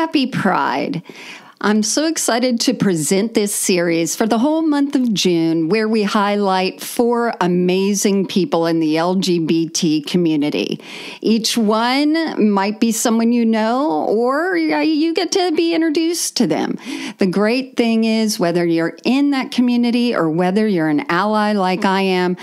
Happy Pride. I'm so excited to present this series for the whole month of June, where we highlight 4 amazing people in the LGBT community. Each one might be someone you know, or you get to be introduced to them. The great thing is, whether you're in that community or whether you're an ally like I am,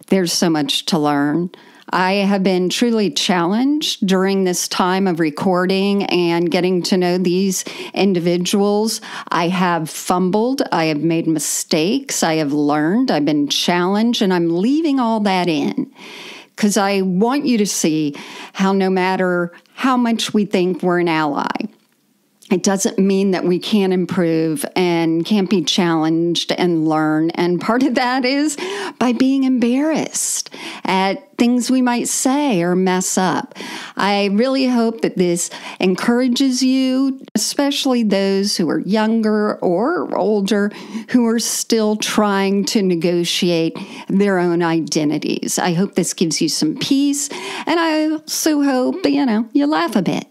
there's so much to learn. I have been truly challenged during this time of recording and getting to know these individuals. I have fumbled. I have made mistakes. I have learned. I've been challenged, and I'm leaving all that in because I want you to see how no matter how much we think we're an ally, it doesn't mean that we can't improve and can't be challenged and learn. And part of that is by being embarrassed at things we might say or mess up. I really hope that this encourages you, especially those who are younger or older, who are still trying to negotiate their own identities. I hope this gives you some peace. And I also hope, you laugh a bit.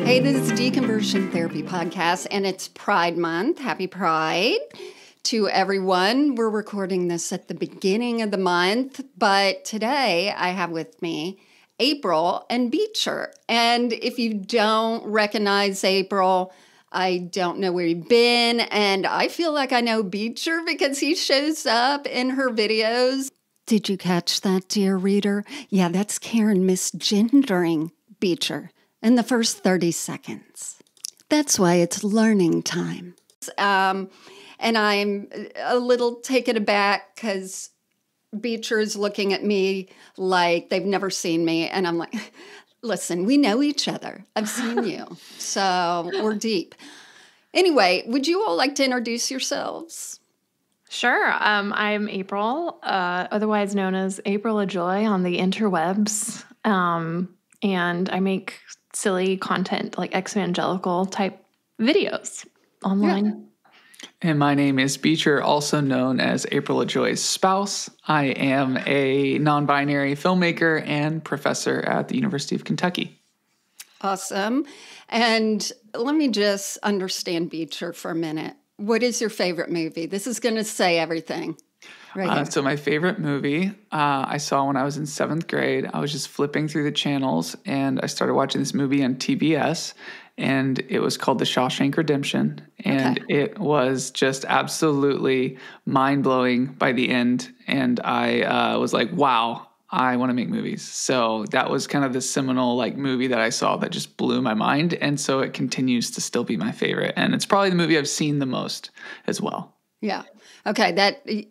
Hey, this is Deconversion Therapy Podcast, and it's Pride Month. Happy Pride to everyone. We're recording this at the beginning of the month, but today I have with me April and Beecher. And if you don't recognize April, I don't know where you've been, and I feel like I know Beecher because he shows up in her videos. Did you catch that, dear reader? Yeah, that's Karen misgendering Beecher in the first 30 seconds. That's why it's learning time. And I'm a little taken aback because Beecher is looking at me like they've never seen me. And I'm like, listen, we know each other. I've seen you. So we're deep. Anyway, would you all like to introduce yourselves? Sure. I'm April, otherwise known as April LaJoy on the interwebs. And I make silly content, like ex-evangelical type videos online. Yeah. And my name is Beecher, also known as April LaJoy's spouse. I am a non-binary filmmaker and professor at the University of Kentucky. Awesome. And let me just understand Beecher for a minute. What is your favorite movie? This is going to say everything. So my favorite movie I saw when I was in 7th grade. I was just flipping through the channels, and I started watching this movie on TBS, and it was called The Shawshank Redemption. And It was just absolutely mind-blowing by the end. And I was like, wow, I want to make movies. So that was kind of the seminal movie that I saw that just blew my mind. And so it continues to still be my favorite. And it's probably the movie I've seen the most as well. Yeah. Okay.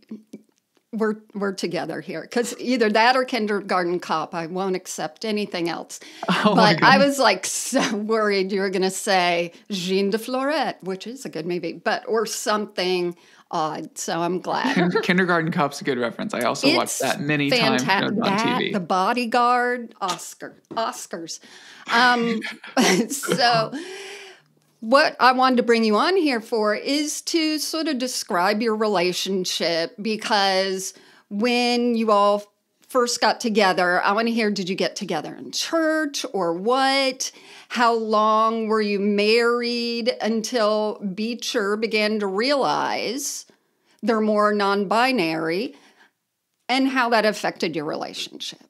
We're together here because either that or Kindergarten Cop. I won't accept anything else. But I was so worried you were going to say Jean de Florette, which is a good movie, or something odd. So I'm glad. Kindergarten Cop's a good reference. I also watched that many times on TV. The Bodyguard, Oscars. So what I wanted to bring you on here for is to sort of describe your relationship, because when you all first got together, I want to hear, did you get together in church or what? How long were you married until Beecher began to realize they're more non-binary, and how that affected your relationship?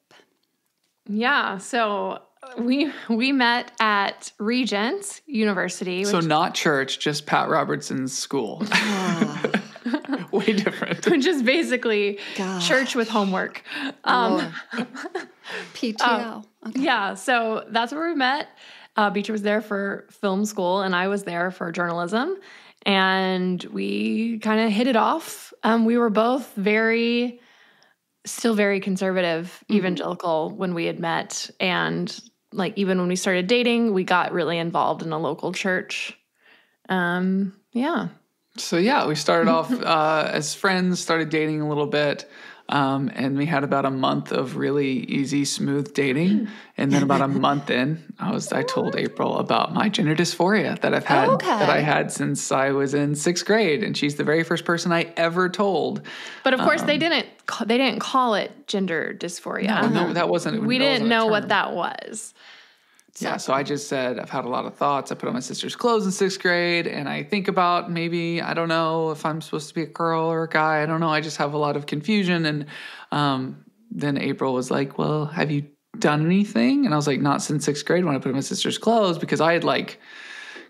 Yeah, so we met at Regent University. So not church, just Pat Robertson's school. Way different. Which is basically church with homework. PTO. Yeah, so that's where we met. Beecher was there for film school, and I was there for journalism. And we kind of hit it off. We were both still very conservative, evangelical when we had met. And even when we started dating, we got really involved in a local church. Yeah. So we started off as friends, started dating a little bit. And we had about a month of really easy, smooth dating. And then about a month in, I told April about my gender dysphoria that I had since I was in 6th grade. And she's the very first person I ever told. But of course they didn't call it gender dysphoria. No, that wasn't. We didn't know what that was. Yeah, so I just said, I've had a lot of thoughts. I put on my sister's clothes in 6th grade, and I think about maybe, I don't know if I'm supposed to be a girl or a guy. I don't know. I just have a lot of confusion. And then April was like, well, have you done anything? And I was like, not since 6th grade when I put on my sister's clothes, because I had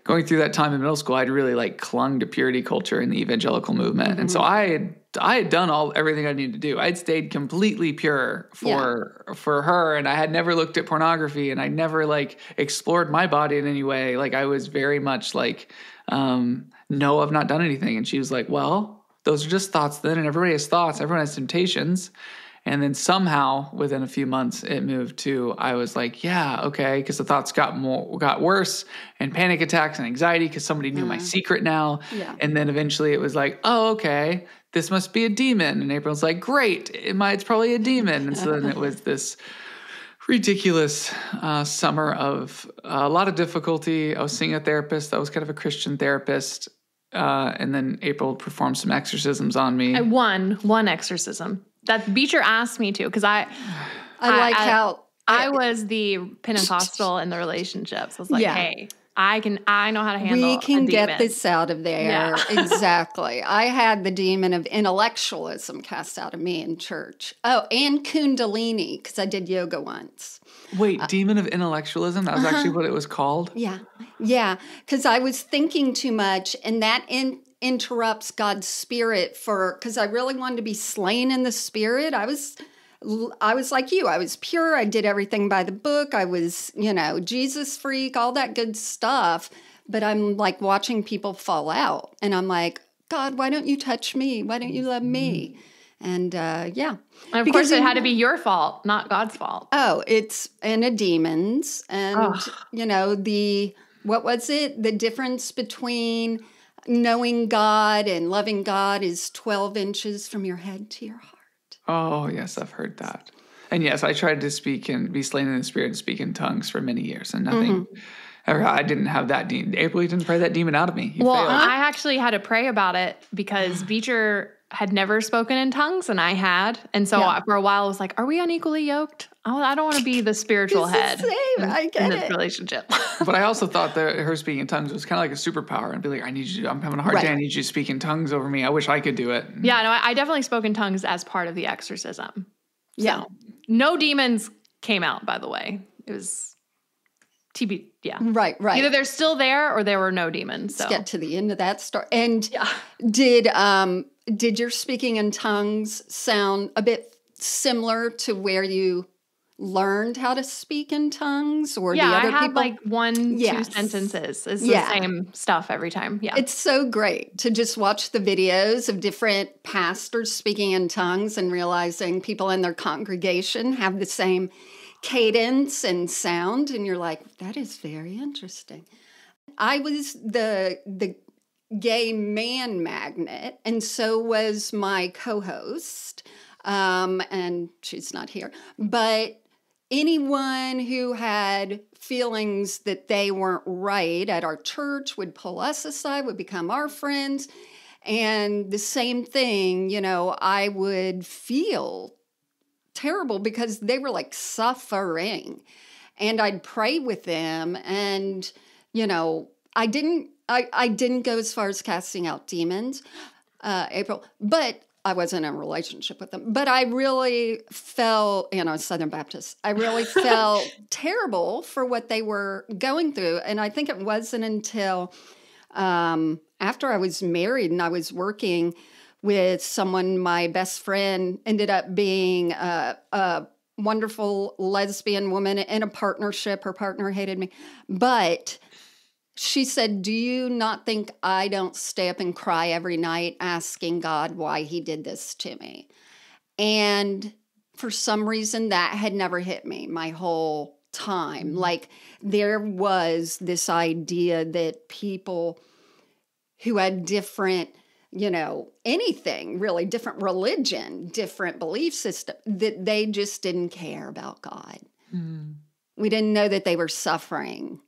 going through that time in middle school, I'd really clung to purity culture in the evangelical movement. Mm-hmm. And so I had done everything I needed to do. I'd stayed completely pure for her, and I had never looked at pornography, and I never explored my body in any way. I was very much no, I've not done anything. And she was like, well, those are just thoughts then, and everybody has thoughts, everyone has temptations. And then somehow within a few months it moved to, I was like, yeah, okay. Because the thoughts got worse, and panic attacks and anxiety because somebody knew my secret now. Yeah. And then eventually it was like, oh, okay, this must be a demon. And April's like, great, it's probably a demon. And so then it was this ridiculous summer of a lot of difficulty. I was seeing a therapist that was kind of a Christian therapist. And then April performed some exorcisms on me. One exorcism. That Beecher asked me to, because I was the Pentecostal in the relationships. I was like, hey, I know how to handle We can a demon. get this out of there. Yeah. Exactly. I had the demon of intellectualism cast out of me in church. Oh, and Kundalini, because I did yoga once. Wait, demon of intellectualism? That was actually what it was called? Yeah. Yeah, because I was thinking too much, and that interrupts God's spirit because I really wanted to be slain in the spirit. I was like you. I was pure. I did everything by the book. I was, Jesus freak, all that good stuff. But I'm watching people fall out. And I'm like, God, why don't you touch me? Why don't you love me? And yeah. And of course it had to be your fault, not God's fault. Oh, it's in a demons. And, what was it? The difference between knowing God and loving God is 12 inches from your head to your heart. Oh, yes, I've heard that. And yes, I tried to speak and be slain in the spirit and speak in tongues for many years, and nothing. I didn't have that demon. April, you didn't pray that demon out of me. You failed. I actually had to pray about it because Beecher had never spoken in tongues, and I had. And so for a while I was like, are we unequally yoked? I don't want to be the spiritual head in this relationship. But I also thought that her speaking in tongues was kind of like a superpower. I'd be like, I'm having a hard day. I need you to speak in tongues over me. I wish I could do it. Yeah, no, I definitely spoke in tongues as part of the exorcism. So, no demons came out, by the way. It was TB, yeah. Right. Either they're still there or there were no demons. So. Let's get to the end of that story. And did your speaking in tongues sound a bit similar to where you learned how to speak in tongues, or the other people? I had 1-2 sentences. It's the same stuff every time. Yeah. It's so great to just watch the videos of different pastors speaking in tongues and realizing people in their congregation have the same cadence and sound, and you're like, that is very interesting. I was the gay man magnet, and so was my co-host, and she's not here, but anyone who had feelings that they weren't right at our church would pull us aside, would become our friends. And the same thing, I would feel terrible because they were suffering. And I'd pray with them. And, I didn't go as far as casting out demons, April, but I wasn't in a relationship with them, but I really felt, Southern Baptist, I really felt terrible for what they were going through. And I think it wasn't until after I was married and I was working with someone, my best friend ended up being a wonderful lesbian woman in a partnership. Her partner hated me, but she said, do you not think I don't stay up and cry every night asking God why he did this to me? And for some reason, that had never hit me my whole time. There was this idea that people who had different anything really, different religion, different belief system, that they just didn't care about God. Mm. We didn't know that they were suffering,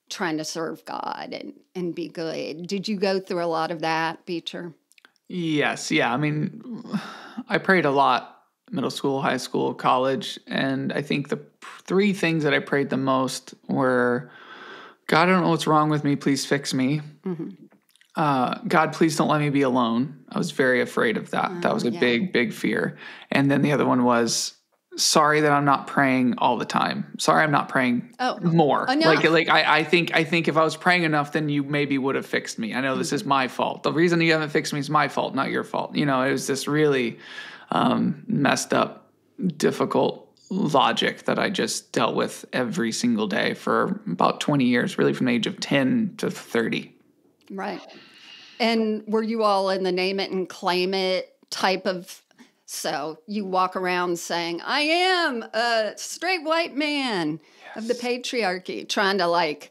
trying to serve God and be good. Did you go through a lot of that, Beecher? Yes. Yeah. I mean, I prayed a lot middle school, high school, college. And I think the three things that I prayed the most were, God, I don't know what's wrong with me. Please fix me. God, please don't let me be alone. I was very afraid of that. That was a big, big fear. And then the other one was, sorry that I'm not praying all the time. Sorry, I'm not praying more. Enough. I think if I was praying enough, then you maybe would have fixed me. I know this is my fault. The reason you haven't fixed me is my fault, not your fault. It was this really messed up, difficult logic that I just dealt with every single day for about 20 years, really from the age of 10 to 30. Right. And were you all in the name it and claim it type of, so you walk around saying, I am a straight white man of the patriarchy, trying to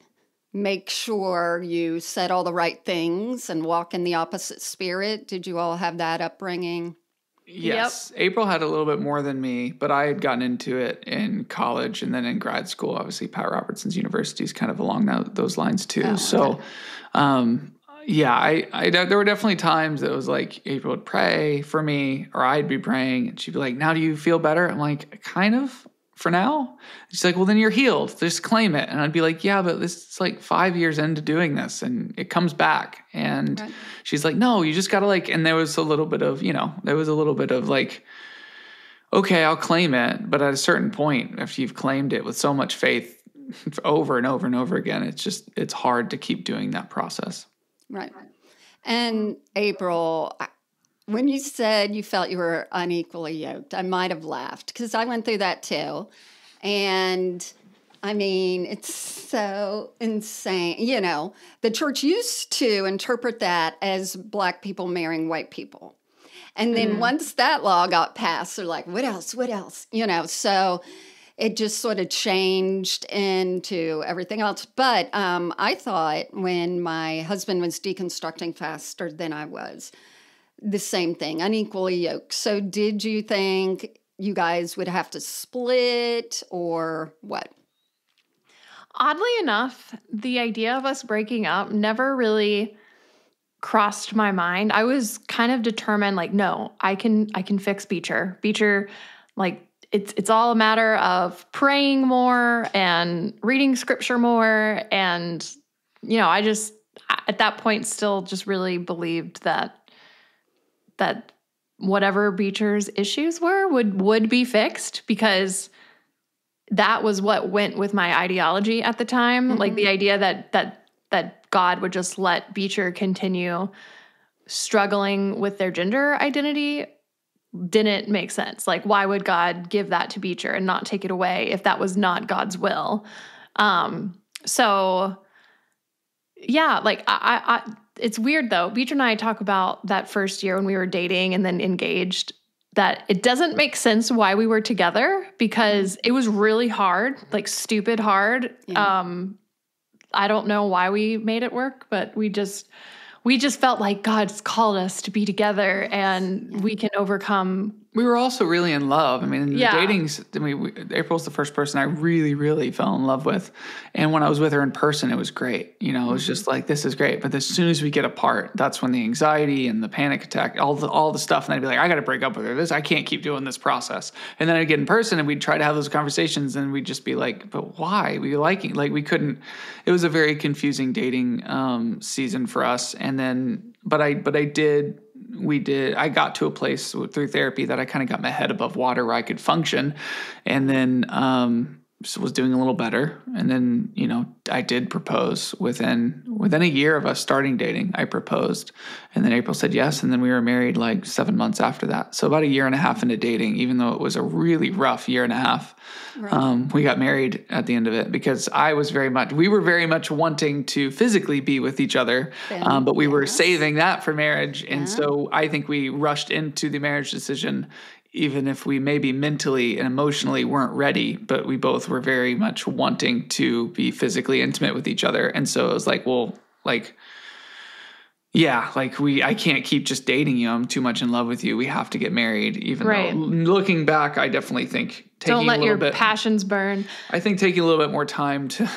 make sure you said all the right things and walk in the opposite spirit? Did you all have that upbringing? Yes. Yep. April had a little bit more than me, but I had gotten into it in college and then in grad school. Obviously, Pat Robertson's university is kind of along those lines too. Oh, so, there were definitely times that it was like April would pray for me or I'd be praying and she'd be like, now do you feel better? I'm like, kind of for now. She's like, well, then you're healed. Just claim it. And I'd be like, yeah, but this is like 5 years into doing this and it comes back. And she's like, no, you just got to and there was a little bit of, okay, I'll claim it. But at a certain point, after you've claimed it with so much faith over and over and over again, it's hard to keep doing that process. Right. And April, when you said you felt you were unequally yoked, I might have laughed because I went through that too. And I mean, it's so insane. The church used to interpret that as Black people marrying white people. And then once that law got passed, they're like, what else? What else? So it just sort of changed into everything else. But I thought when my husband was deconstructing faster than I was, the same thing, unequally yoked. So did you think you guys would have to split or what? Oddly enough, the idea of us breaking up never really crossed my mind. I was kind of determined, no, I can fix Beecher. Beecher, it's all a matter of praying more and reading scripture more. And, I just, at that point, still just really believed that whatever Beecher's issues were would be fixed because that was what went with my ideology at the time. Mm-hmm. The idea that God would just let Beecher continue struggling with their gender identity didn't make sense. Why would God give that to Beecher and not take it away if that was not God's will? So yeah, it's weird though. Beecher and I talk about that first year when we were dating and then engaged, that it doesn't make sense why we were together because it was really hard, stupid hard. Yeah. I don't know why we made it work, but we just felt like God's called us to be together and we can overcome. We were also really in love. I mean, April's the first person I really, really fell in love with. And when I was with her in person, it was great. It was just this is great. But as soon as we get apart, that's when the anxiety and the panic attack, all the stuff. And I'd be like, I got to break up with her. I can't keep doing this process. And then I'd get in person and we'd try to have those conversations and we'd just be like, but why? We liking? We couldn't. It was a very confusing dating season for us. And then, I got to a place through therapy that I kind of got my head above water where I could function and then was doing a little better. And then, I did propose within a year of us starting dating. I proposed and then April said yes. And then we were married 7 months after that. So about a year and a half into dating, even though it was a really rough year and a half, right. We got married at the end of it because we were very much wanting to physically be with each other, but we were saving that for marriage. Yeah. And so I think we rushed into the marriage decision, even if we maybe mentally and emotionally weren't ready, but we both were very much wanting to be physically intimate with each other. And so it was Yeah, like I can't keep just dating you. I'm too much in love with you. We have to get married. Even Right. though looking back, I definitely think Don't let your bit, passions burn. I think taking a little bit more time to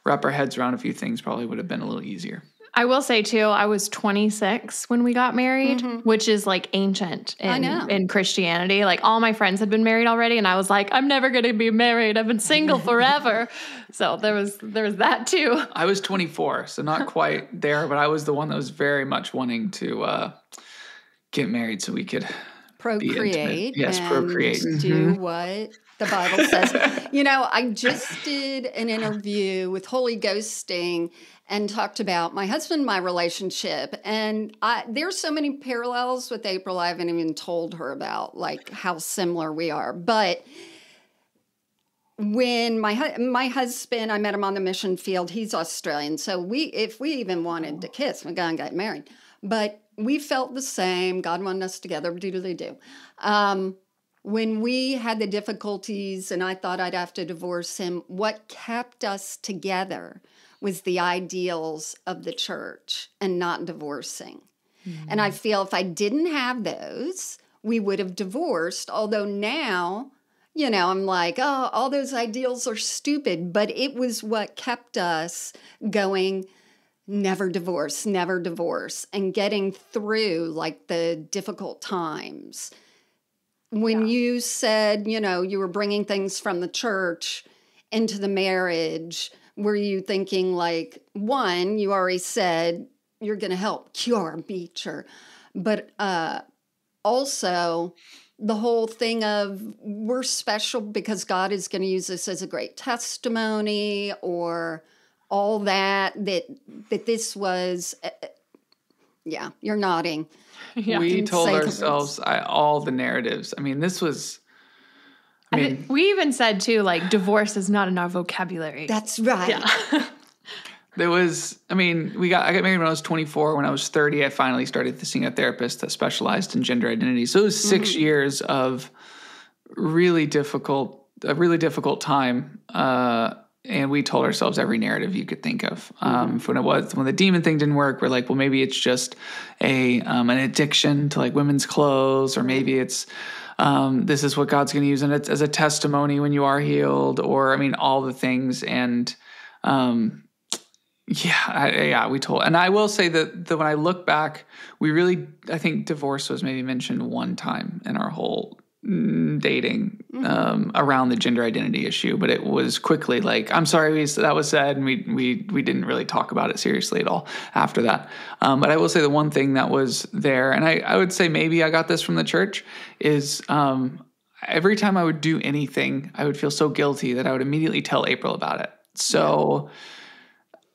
wrap our heads around a few things probably would have been a little easier. I will say too, I was 26 when we got married, which is like ancient in Christianity. Like all my friends had been married already, and I was like, I'm never going to be married. I've been single forever. So there was that too. I was 24, so not quite there, but I was the one that was very much wanting to get married so we could procreate. Yes, procreate. Do what the Bible says. I just did an interview with Holy Ghosting and talked about my husband and my relationship. And there's so many parallels with April I haven't even told her about, like how similar we are. But when my husband, I met him on the mission field. He's Australian. So if we even wanted to kiss, we're going to get married. But we felt the same. God wanted us together. Do. When we had the difficulties and I thought I'd have to divorce him, what kept us together was the ideals of the church and not divorcing. Mm-hmm. And I feel if I didn't have those, we would have divorced. Although now, I'm like, oh, all those ideals are stupid. But it was what kept us going, never divorce, and getting through like the difficult times. When you said, you were bringing things from the church into the marriage, were you thinking like, one, you already said you're going to help cure Beecher, but also the whole thing of we're special because God is going to use this as a great testimony, or all that this was, you're nodding. Yeah. We told ourselves all the narratives. I mean, this was... we even said too, like divorce is not in our vocabulary. That's right. Yeah. There was, I got married when I was 24. When I was 30, I finally started seeing a therapist that specialized in gender identity. So it was 6 years of a really difficult time. And we told ourselves every narrative you could think of. When the demon thing didn't work, we're like, well, maybe it's just an addiction to like women's clothes, or maybe it's this is what God's going to use as a testimony when you are healed, or all the things. And we told. And I will say that when I look back, I think divorce was maybe mentioned one time in our whole dating around the gender identity issue, but it was quickly like, I'm sorry, that was said, and we didn't really talk about it seriously at all after that. But I will say the one thing that was there, and I would say maybe I got this from the church, is every time I would do anything, I would feel so guilty that I would immediately tell April about it. So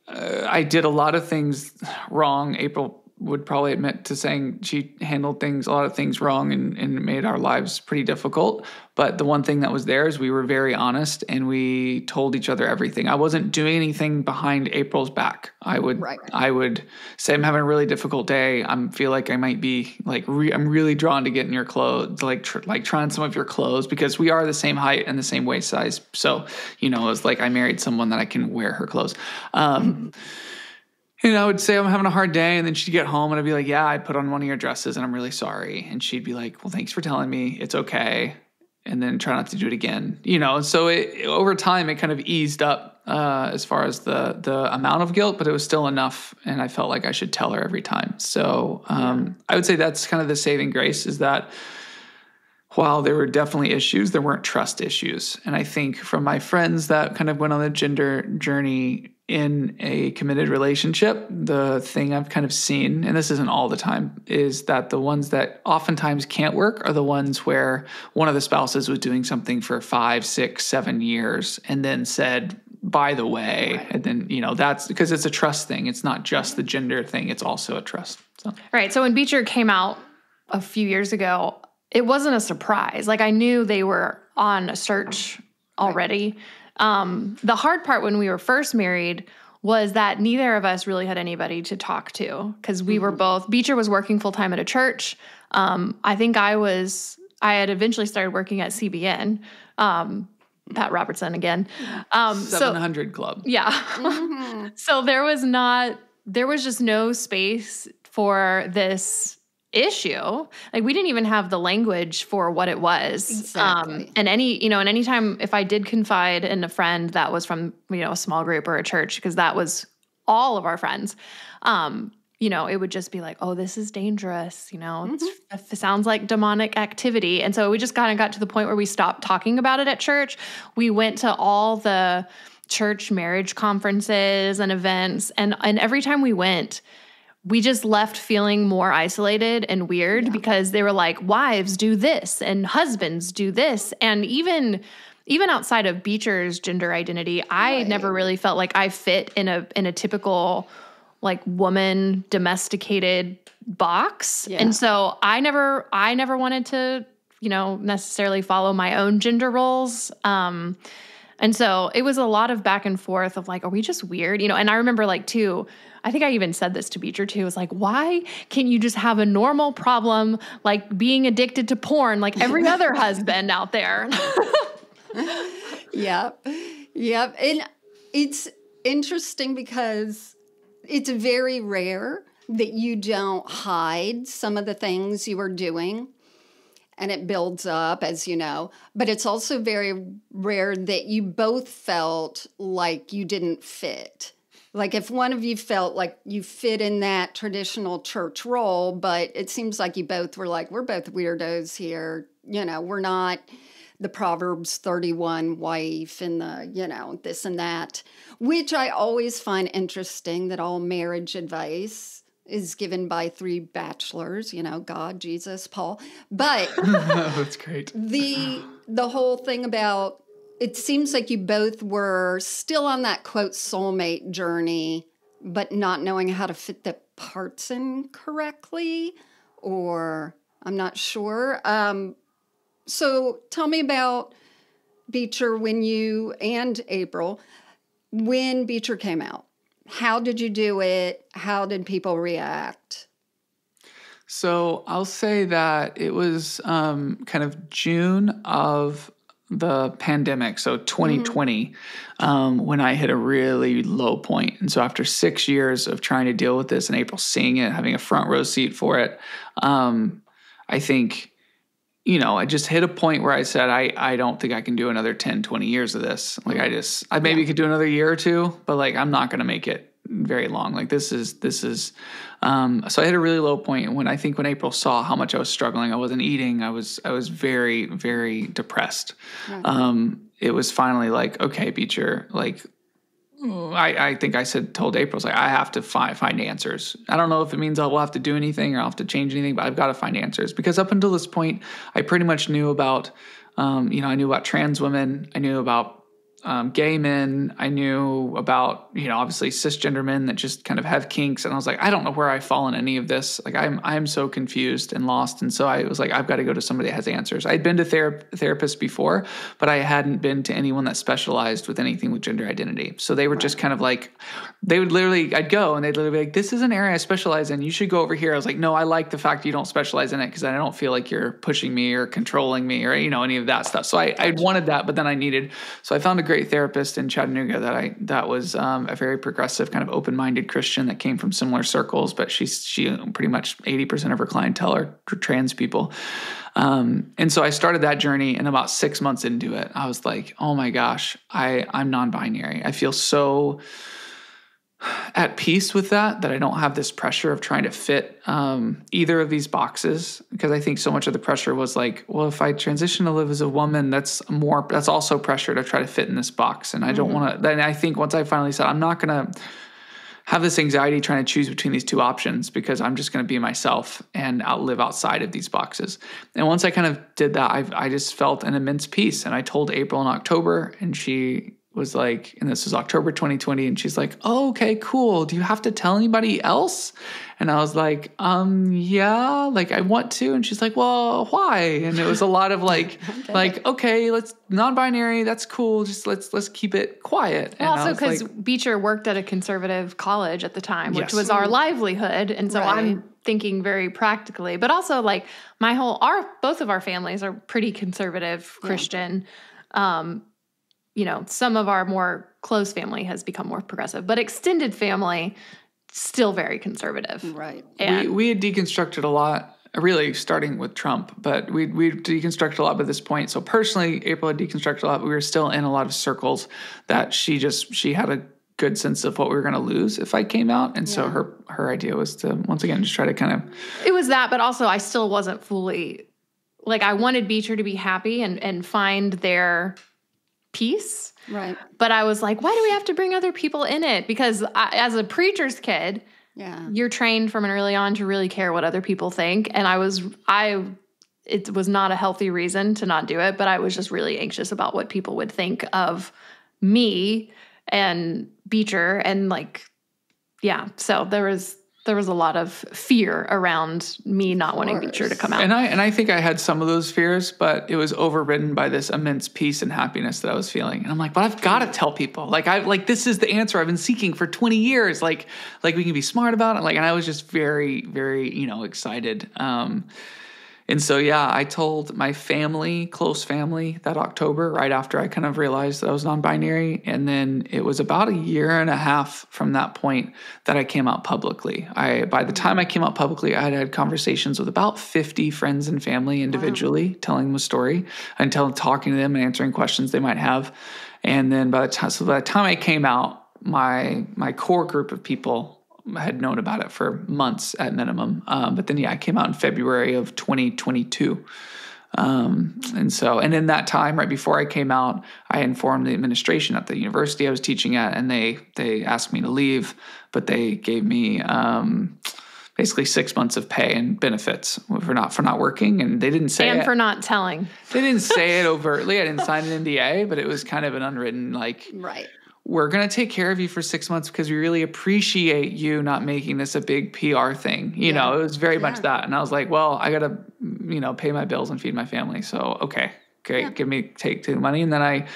I did a lot of things wrong. April would probably admit to saying she handled a lot of things wrong and made our lives pretty difficult. But the one thing that was there is we were very honest and we told each other everything. I wasn't doing anything behind April's back. I would say, I'm having a really difficult day. I feel like I might be like, I'm really drawn to getting your clothes, like trying some of your clothes, because we are the same height and the same waist size. So, it was like I married someone that I can wear her clothes. And I would say I'm having a hard day, and then she'd get home and I'd be like, yeah, I put on one of your dresses and I'm really sorry. And she'd be like, well, thanks for telling me. It's okay. And then try not to do it again. So over time it kind of eased up as far as the amount of guilt, but it was still enough. And I felt like I should tell her every time. So I would say that's kind of the saving grace, is that while there were definitely issues, there weren't trust issues. And I think from my friends that kind of went on the gender journey in a committed relationship, the thing I've kind of seen, and this isn't all the time, is that the ones that oftentimes can't work are the ones where one of the spouses was doing something for 5, 6, 7 years and then said, by the way, right. And then, that's because it's a trust thing. It's not just the gender thing. It's also a trust. So. Right. So when Beecher came out a few years ago, it wasn't a surprise. Like I knew they were on a search already. Right. The hard part when we were first married was that neither of us really had anybody to talk to, because we were both, Beecher was working full time at a church. I think I had eventually started working at CBN, Pat Robertson again. 700 Club. Yeah. So there was just no space for this issue. Like, we didn't even have the language for what it was. Exactly. And anytime if I did confide in a friend that was from, a small group or a church, because that was all of our friends, it would just be like, oh, this is dangerous. It sounds like demonic activity. And so we just kind of got to the point where we stopped talking about it at church. We went to all the church marriage conferences and events. And every time we went, we just left feeling more isolated and weird because they were like, wives do this and husbands do this. And even outside of Beecher's gender identity, I never really felt like I fit in a typical like woman domesticated box. Yeah. And so I never wanted to, necessarily follow my own gender roles. And so it was a lot of back and forth of like, are we just weird? And I remember like too, I think I even said this to Beecher too. It was like, why can't you just have a normal problem like being addicted to porn like every other husband out there? Yep. And it's interesting because it's very rare that you don't hide some of the things you are doing, and it builds up, as you know. But it's also very rare that you both felt like you didn't fit. Like if one of you felt like you fit in that traditional church role, but it seems like you both were like, we're both weirdos here. We're not the Proverbs 31 wife and the, this and that, which I always find interesting that all marriage advice is given by 3 bachelors, God, Jesus, Paul. But that's great. The whole thing about, it seems like you both were still on that quote soulmate journey, but not knowing how to fit the parts in correctly, or I'm not sure. So tell me about Beecher and April, when Beecher came out. How did you do it? How did people react? So I'll say that it was kind of June of the pandemic, so 2020, when I hit a really low point. And so after 6 years of trying to deal with this and April seeing it, having a front row seat for it, I think, I just hit a point where I said, I don't think I can do another 10, 20 years of this. Like I maybe could do another year or two, but like, I'm not going to make it very long. Like this is, so I hit a really low point. And when April saw how much I was struggling, I wasn't eating. I was very, very depressed. Right. It was finally like, okay, Beecher, like, I think I told April, like, I have to find answers. I don't know if it means I will have to do anything or I'll have to change anything, but I've got to find answers, because up until this point, I pretty much knew about, I knew about trans women. I knew about gay men. I knew about, obviously cisgender men that just kind of have kinks. And I was like, I don't know where I fall in any of this. Like I'm so confused and lost. And so I was like, I've got to go to somebody that has answers. I'd been to therapists before, but I hadn't been to anyone that specialized with anything with gender identity. So they were just kind of like, I'd go and they'd literally be like, this is an area I specialize in. You should go over here. I was like, no, I like the fact you don't specialize in it, because I don't feel like you're pushing me or controlling me or, any of that stuff. So I wanted that, but then so I found a great therapist in Chattanooga that was a very progressive, kind of open-minded Christian that came from similar circles, but she pretty much 80% of her clientele are trans people. And so I started that journey, and about 6 months into it, I was like, oh my gosh, I'm non-binary. I feel so at peace with that I don't have this pressure of trying to fit either of these boxes, because I think so much of the pressure was like, well, if I transition to live as a woman, that's also pressure to try to fit in this box. And I don't want to. Then I think once I finally said, I'm not going to have this anxiety trying to choose between these two options, because I'm just going to be myself and live outside of these boxes. And once I kind of did that, I just felt an immense peace. And I told April in October, and she was like, and this was October 2020, and she's like, oh, okay, cool. Do you have to tell anybody else? And I was like, yeah, like I want to. And she's like, well, why? And it was a lot of like, okay, let's non-binary. That's cool. Just let's keep it quiet. Well, also because Beecher worked at a conservative college at the time, which was our livelihood. And so I'm thinking very practically, but also like both of our families are pretty conservative Christian. Some of our more close family has become more progressive, but extended family, still very conservative. Right. And We had deconstructed a lot, really starting with Trump, but we deconstructed a lot by this point. So personally, April had deconstructed a lot, but we were still in a lot of circles that she had a good sense of what we were going to lose if I came out. And so her idea was to, once again, just try to kind of. it was that, but also I still wasn't fully, like, I wanted Beecher to be happy and find their peace. Right. But I was like, why do we have to bring other people in it? Because as a preacher's kid, you're trained from an early on to really care what other people think. And it was not a healthy reason to not do it, but I was just really anxious about what people would think of me and Beecher. And like, so there was a lot of fear around me not wanting Beecher to come out. And I think I had some of those fears, but it was overridden by this immense peace and happiness that I was feeling. And I'm like, but I've got to tell people. Like this is the answer I've been seeking for 20 years. Like we can be smart about it. Like, and I was just very, very, excited. And so, I told my family, close family, that October, right after I kind of realized that I was non-binary. And then it was about a year and a half from that point that I came out publicly. By the time I came out publicly, I had had conversations with about 50 friends and family individually, telling them a story, talking to them and answering questions they might have. And then by the time I came out, my core group of people had known about it for months at minimum. But then, I came out in February of 2022. And in that time, right before I came out, I informed the administration at the university I was teaching at, and they asked me to leave, but they gave me, basically 6 months of pay and benefits for not working. And they didn't say for not telling. They didn't say it overtly. I didn't sign an NDA, but it was kind of an unwritten, like, right. We're going to take care of you for 6 months because we really appreciate you not making this a big PR thing. It was very much that. And I was like, well, I got to, pay my bills and feed my family. So, okay, great. Take the money. And then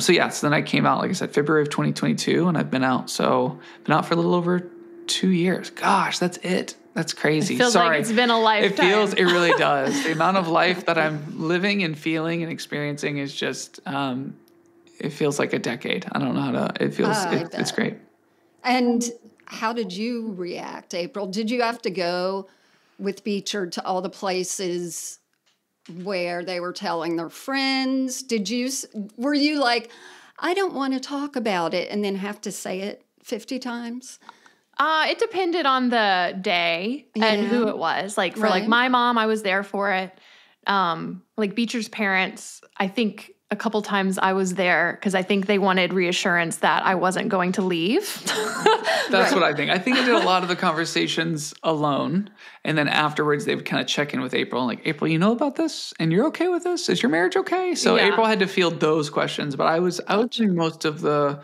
so then I came out, like I said, February of 2022, and I've been out. So been out for a little over 2 years. Gosh, that's it. That's crazy. It feels like it's been a lifetime. It really does. The amount of life that I'm living and feeling and experiencing is just, it feels like a decade. I don't know how to, it feels, it's great. And how did you react, April? Did you have to go with Beecher to all the places where they were telling their friends? Were you like, I don't want to talk about it, and then have to say it 50 times? It depended on the day and who it was. Like for like my mom, I was there for it. Like Beecher's parents, I think a couple times I was there because I think they wanted reassurance that I wasn't going to leave. That's what I think. I think I did a lot of the conversations alone. And then afterwards, they would kind of check in with April and like, April, you know about this? And you're okay with this? Is your marriage okay? So April had to field those questions. But I was doing most of the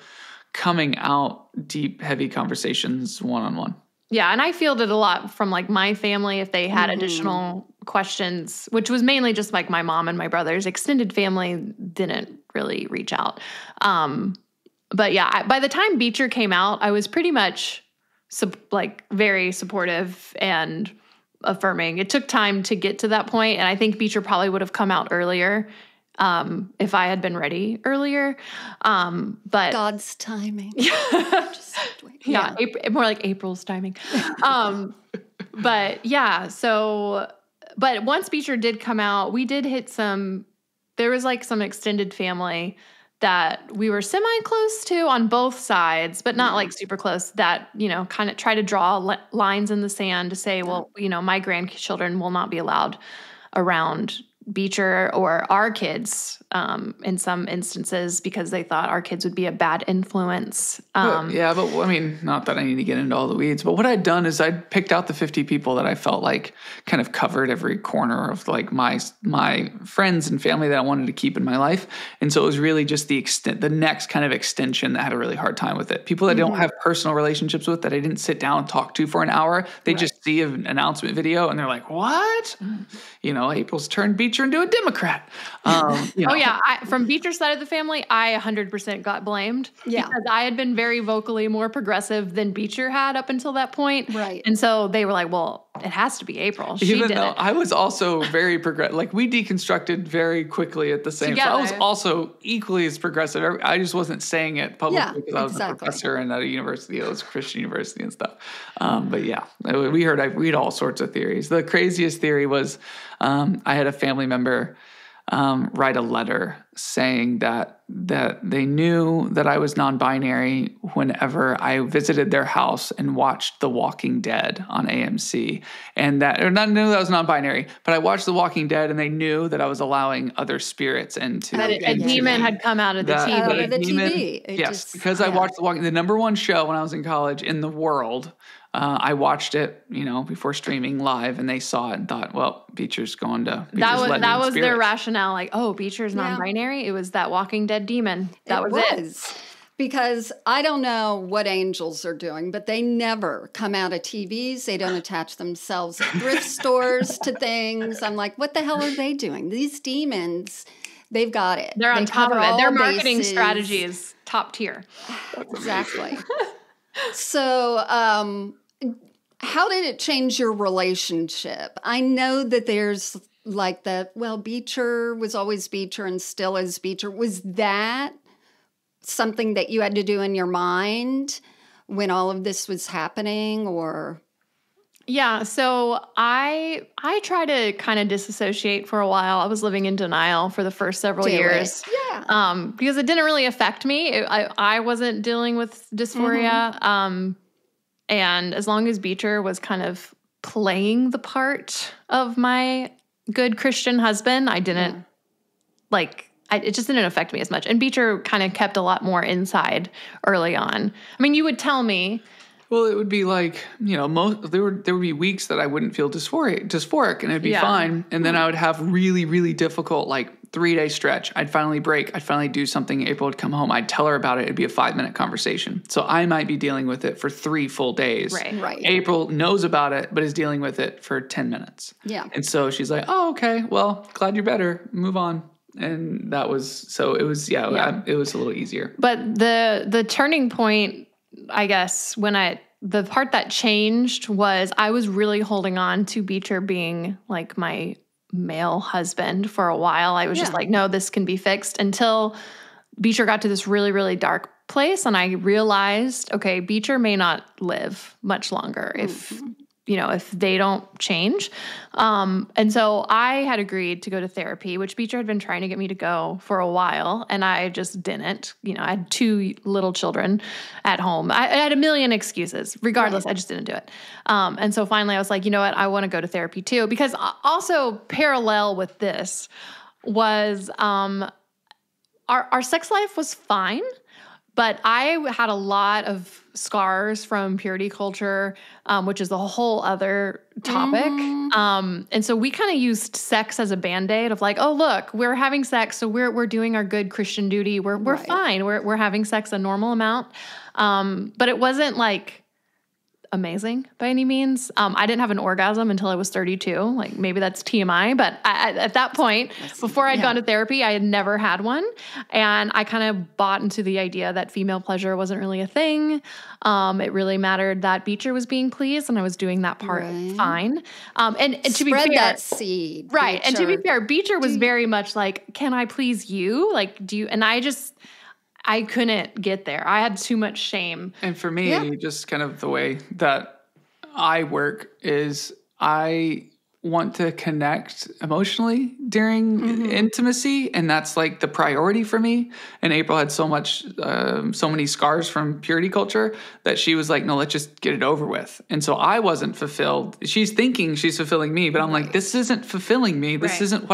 coming out deep, heavy conversations one-on-one. Yeah, and I fielded a lot from like my family if they had additional questions, which was mainly just like my mom and my brothers. Extended family didn't really reach out. But yeah, by the time Beecher came out, I was pretty much very supportive and affirming. It took time to get to that point, and I think Beecher probably would have come out earlier if I had been ready earlier. But God's timing. More like April's timing. But yeah, but once Beecher did come out, we did hit there was like some extended family that we were semi-close to on both sides, but not like super close, that, kind of try to draw lines in the sand to say, well, my grandchildren will not be allowed around Beecher or our kids in some instances because they thought our kids would be a bad influence. But I mean, not that I need to get into all the weeds, but what I'd done is I'd picked out the 50 people that I felt like kind of covered every corner of like my friends and family that I wanted to keep in my life. And so it was really just the next kind of extension that had a really hard time with it. People that don't have personal relationships with, that I didn't sit down and talk to for an hour. They just see an announcement video and they're like, what? April's turned Beecher into a Democrat. From Beecher's side of the family, I 100% got blamed because I had been very vocally more progressive than Beecher had up until that point. Right. And so they were like, well, it has to be April. She Even did though it. I was also very progressive. Like, we deconstructed very quickly at the same time. I was Together. also equally as progressive. I just wasn't saying it publicly because I was a exactly. professor and at a university. It was a Christian university and stuff. But yeah, we read all sorts of theories. The craziest theory was I had a family member write a letter saying that they knew that I was non-binary whenever I visited their house and watched The Walking Dead on AMC, and that, or not knew that I was non-binary, but I watched The Walking Dead, and they knew that I was allowing other spirits into That a into demon me. had come out of the That- TV. Out that of the demon- TV. It Yes, just- because I yeah. watched the number one show when I was in college in the world. I watched it, before streaming live, and they saw it and thought, well, Beecher's going to. That was letting in their spirits. rationale. Like, oh, Beecher's Yeah. non-binary. It was that Walking Dead demon. That was it. Because I don't know what angels are doing, but they never come out of TVs. They don't attach themselves at thrift stores to things. I'm like, what the hell are they doing? These demons, they've got it. They're on They top of cover it. Their all marketing bases. strategy is top tier. Exactly. So, how did it change your relationship? I know that there's like Beecher was always Beecher and still is Beecher. Was that something that you had to do in your mind when all of this was happening, or? Yeah, so I tried to kind of disassociate for a while. I was living in denial for the first several years. Yeah. Because it didn't really affect me. I wasn't dealing with dysphoria. And as long as Beecher was kind of playing the part of my good Christian husband, I didn't it just didn't affect me as much. And Beecher kind of kept a lot more inside early on. I mean, you would tell me. Well, it would be like, there would be weeks that I wouldn't feel dysphoric and it'd be fine. And then I would have really, really difficult, 3-day stretch. I'd finally break. I'd finally do something. April would come home. I'd tell her about it. It'd be a 5-minute conversation. So I might be dealing with it for 3 full days. Right. April knows about it, but is dealing with it for 10 minutes. Yeah. And so she's like, oh, okay, well, glad you're better. Move on. And that was, so it was, it was a little easier. But the turning point, I guess, the part that changed was I was really holding on to Beecher being like my male husband for a while. I was just like, no, this can be fixed, until Beecher got to this really, really dark place. And I realized, okay, Beecher may not live much longer if they don't change. And so I had agreed to go to therapy, which Beecher had been trying to get me to go for a while. And I just didn't. I had 2 little children at home. I had a million excuses. Regardless, I just didn't do it. And so finally I was like, you know what? I want to go to therapy too. Because also parallel with this was our sex life was fine. But I had a lot of scars from purity culture, which is a whole other topic. And so we kind of used sex as a Band-Aid of like, oh, look, we're having sex, so we're doing our good Christian duty. We're fine. We're having sex a normal amount. But it wasn't like amazing by any means. I didn't have an orgasm until I was 32. Like, maybe that's TMI, but at that point, before I'd gone to therapy, I had never had one. And I kind of bought into the idea that female pleasure wasn't really a thing. It really mattered that Beecher was being pleased and I was doing that part fine. And to be fair, Spread that seed. Right. Beecher. And to be fair, Beecher was very much like, can I please you? Like, do you? And I couldn't get there. I had too much shame. And for me, just kind of the way that I work is I want to connect emotionally during intimacy. And that's like the priority for me. And April had so many scars from purity culture that she was like, no, let's just get it over with. And so I wasn't fulfilled. She's thinking she's fulfilling me, but I'm like, this isn't fulfilling me. This isn't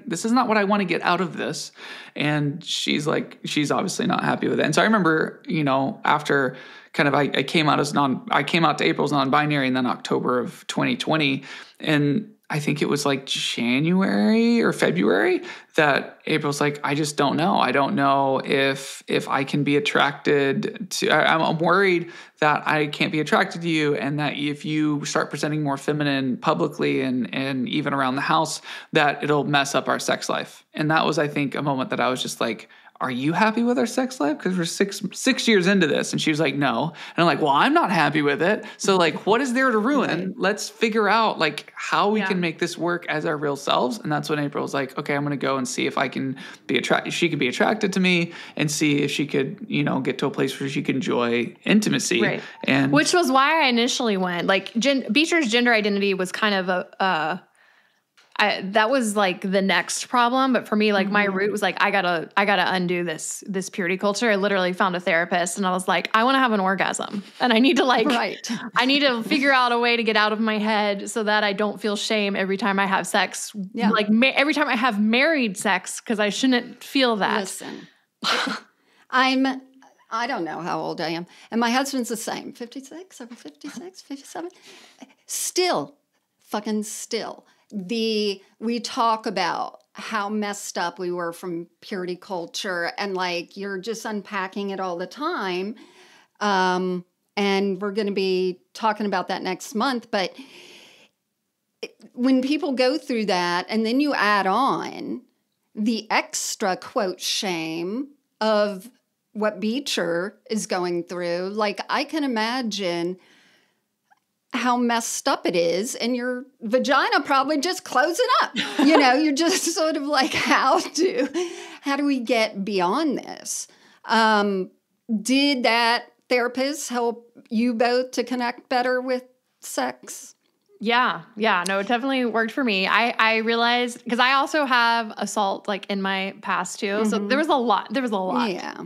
this is not what I want to get out of this. And she's obviously not happy with it. And so I remember, after kind of, I came out to April as non-binary, and then October of 2020. And I think it was like January or February that April's like, I just don't know. I don't know if I can be attracted to, I'm worried that I can't be attracted to you, and that if you start presenting more feminine publicly and even around the house, that it'll mess up our sex life. And that was, I think, a moment that I was just like, are you happy with our sex life? Because we're six years into this. And she was like, no. And I'm like, well, I'm not happy with it. So like, what is there to ruin? Right. Let's figure out like how we can make this work as our real selves. And that's when April was like, okay, I'm going to go and see if I can be attracted. She could be attracted to me and see if she could, you know, get to a place where she could enjoy intimacy. Right. And which was why I initially went. Like Beecher's gender identity was kind of that was like the next problem. But for me, like my root was like, I gotta undo this purity culture. I literally found a therapist and I was like, I want to have an orgasm and I need to like, I need to figure out a way to get out of my head so that I don't feel shame every time I have sex. Yeah. Like every time I have married sex, because I shouldn't feel that. Listen, I don't know how old I am. And my husband's the same, 56, over 56, 57. Still. We talk about how messed up we were from purity culture and like you're just unpacking it all the time. And we're going to be talking about that next month. But when people go through that and then you add on the extra quote shame of what Beecher is going through, like I can imagine how messed up it is, and your vagina probably just closing up. You know, you're just sort of like, how do we get beyond this? Did that therapist help you both to connect better with sex? Yeah. No, it definitely worked for me. I realized, because I also have assault like in my past too. So there was a lot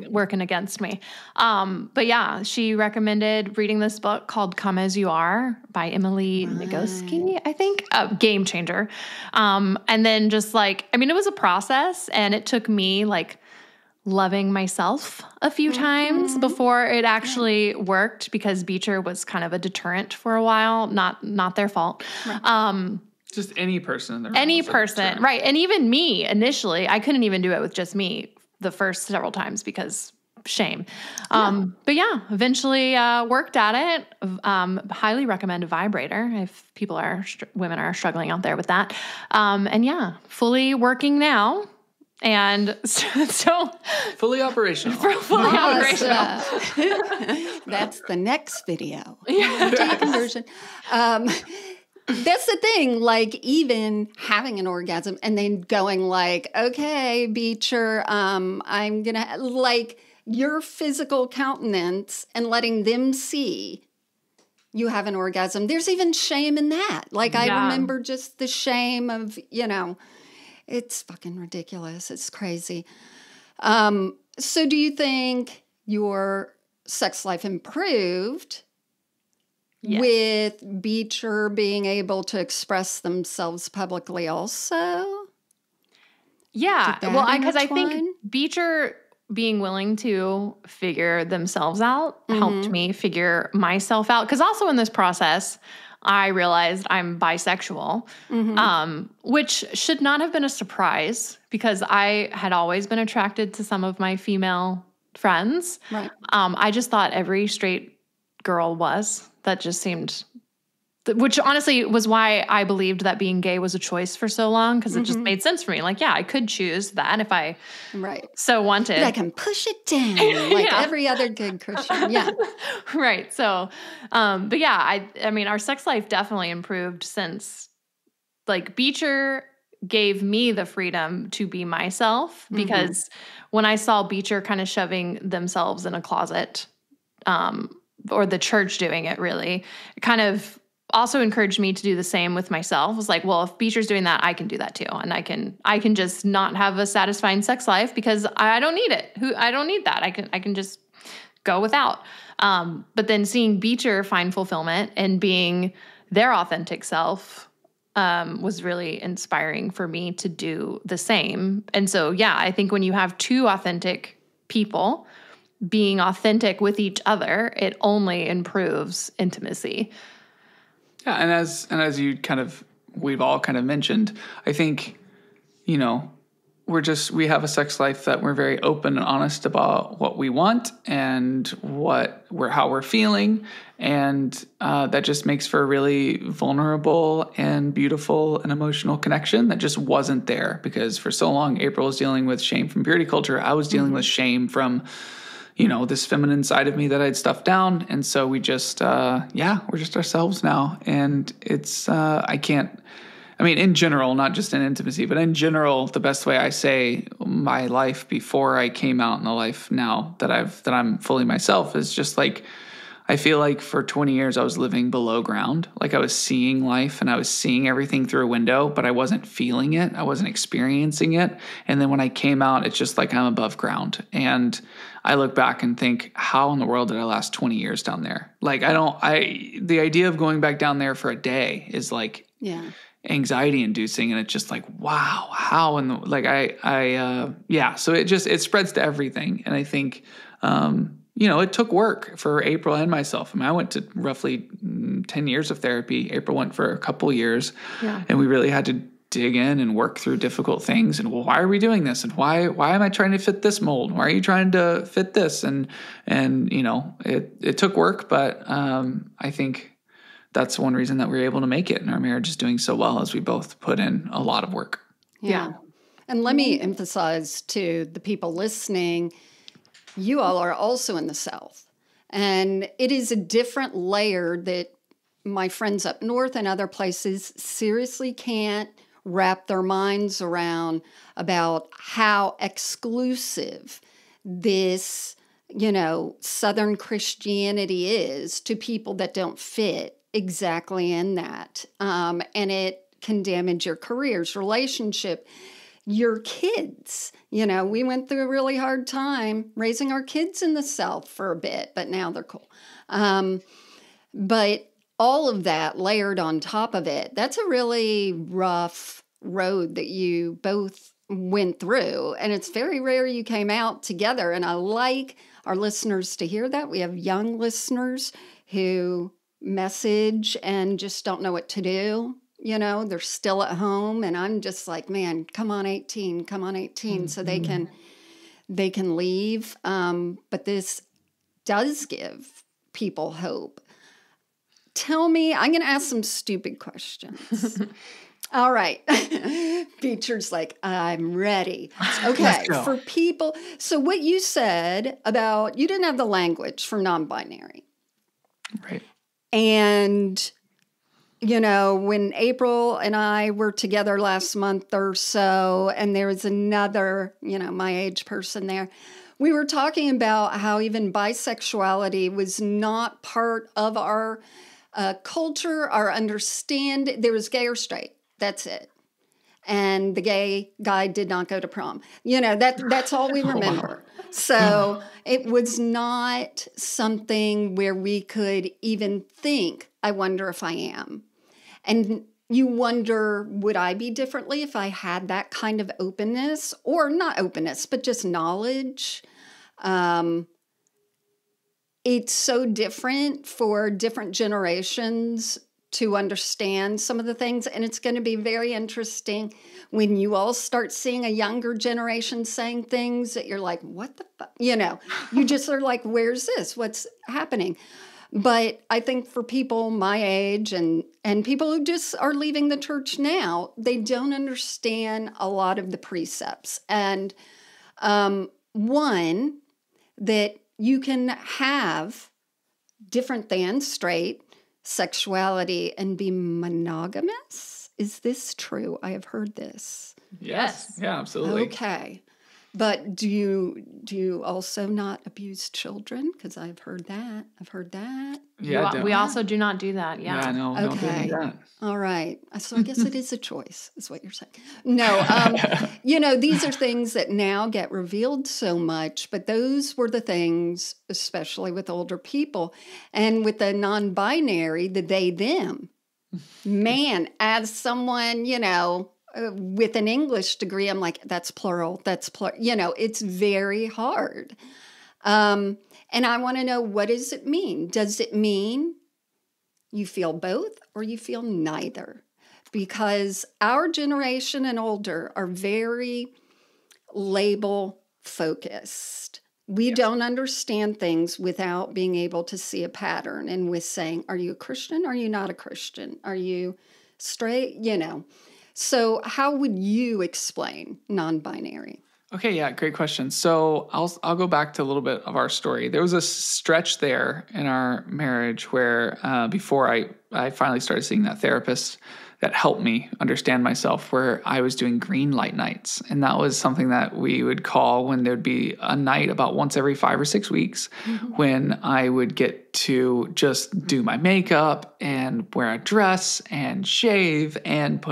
working against me. But yeah, she recommended reading this book called Come As You Are by Emily Nagoski, I think, game changer. And then just like, I mean, it was a process and it took me like loving myself a few times before it actually worked, because Beecher was kind of a deterrent for a while. Not their fault. Right. Just any person. Any person. Right. And even me initially, I couldn't even do it with just me the first several times because shame. But yeah, eventually worked at it. Highly recommend a vibrator if women are struggling out there with that. And yeah, fully working now. And so fully operational. Operational. That's the next video. Deconversion. That's the thing, like even having an orgasm and then going like, okay, Beecher, I'm going to like your physical countenance and letting them see you have an orgasm. There's even shame in that. Like I remember just the shame of, you know, it's fucking ridiculous. It's crazy. So do you think your sex life improved with Beecher being able to express themselves publicly also? Yeah. Well, because I think Beecher being willing to figure themselves out helped me figure myself out. Because also in this process, I realized I'm bisexual, which should not have been a surprise because I had always been attracted to some of my female friends. Right. I just thought every straight girl was. That just seemed, which honestly was why I believed that being gay was a choice for so long, because it just made sense for me. Like, yeah, I could choose that if I so wanted. But I can push it down like every other good Christian. Yeah. Right. So, but yeah, I mean, our sex life definitely improved since like Beecher gave me the freedom to be myself, because when I saw Beecher kind of shoving themselves in a closet, or the church doing it really, it kind of also encouraged me to do the same with myself. It was like, well, if Beecher's doing that, I can do that too. And I can just not have a satisfying sex life because I don't need it. I don't need that. I can just go without. But then seeing Beecher find fulfillment and being their authentic self was really inspiring for me to do the same. And so, yeah, I think when you have two authentic people being authentic with each other, it only improves intimacy. Yeah, and as we've all kind of mentioned, I think, you know, we have a sex life that we're very open and honest about what we want and how we're feeling. And that just makes for a really vulnerable and beautiful and emotional connection that just wasn't there, because for so long, April was dealing with shame from purity culture. I was dealing with shame from, this feminine side of me that I'd stuffed down. And so we just, we're just ourselves now. And it's, in general, not just in intimacy, but in general, the best way I say my life before I came out and the life now that I'm fully myself is just like, I feel like for 20 years I was living below ground. Like I was seeing life and I was seeing everything through a window, but I wasn't feeling it. I wasn't experiencing it. And then when I came out, it's just like I'm above ground. And I look back and think, how in the world did I last 20 years down there? Like the idea of going back down there for a day is like, anxiety inducing. And it's just like, wow, how in the, so it spreads to everything. And I think, it took work for April and myself. I went to roughly 10 years of therapy. April went for a couple years, and we really had to dig in and work through difficult things. And, well, why are we doing this? And why am I trying to fit this mold? Why are you trying to fit this? And it took work, but I think that's one reason that we were able to make it. And our marriage is doing so well as we both put in a lot of work. Yeah. And let me emphasize to the people listening, you all are also in the South. And it is a different layer that my friends up north and other places seriously can't wrap their minds around about how exclusive this, Southern Christianity is to people that don't fit exactly in that. And it can damage your careers, relationship, your kids. We went through a really hard time raising our kids in the South for a bit, but now they're cool. But all of that layered on top of it, that's a really rough road that you both went through. And it's very rare you came out together. And I like our listeners to hear that. We have young listeners who message and just don't know what to do. They're still at home, and I'm just like, man, come on 18, so they can leave. But this does give people hope. Tell me, I'm going to ask some stupid questions. All right. Beecher's like, I'm ready. Okay. For people. So what you said about, you didn't have the language for non-binary. Right. And, when April and I were together last month or so, and there was another, my age person there, we were talking about how even bisexuality was not part of our culture, our understanding. There was gay or straight. That's it. And the gay guy did not go to prom. That's all we remember. So it was not something where we could even think, I wonder if I am. And you wonder, would I be differently if I had that kind of openness? Or not openness, but just knowledge. It's so different for different generations to understand some of the things. And it's going to be very interesting when you all start seeing a younger generation saying things that you're like, what the fuck? You just are like, where's this? What's happening? But I think for people my age and people who just are leaving the church now, they don't understand a lot of the precepts. And one, that you can have different than straight sexuality and be monogamous. Is this true? I have heard this. Yes. Yeah, absolutely. Okay. But do you also not abuse children? Because I've heard that. Yeah, we also do not do that. Yeah. Yeah, no, don't do that. All right. So I guess it is a choice, is what you're saying. No, these are things that now get revealed so much, but those were the things, especially with older people. And with the non-binary, the they, them, man, as someone, with an English degree, I'm like, that's plural. It's very hard. And I want to know, what does it mean? Does it mean you feel both or you feel neither? Because our generation and older are very label focused. We don't understand things without being able to see a pattern and with saying, are you a Christian? Are you not a Christian? Are you straight? So how would you explain non-binary? Okay, yeah, great question. So I'll go back to a little bit of our story. There was a stretch there in our marriage where before I finally started seeing that therapist that helped me understand myself, where I was doing green light nights. And that was something that we would call when there'd be a night about once every 5 or 6 weeks when I would get to just do my makeup and wear a dress and shave and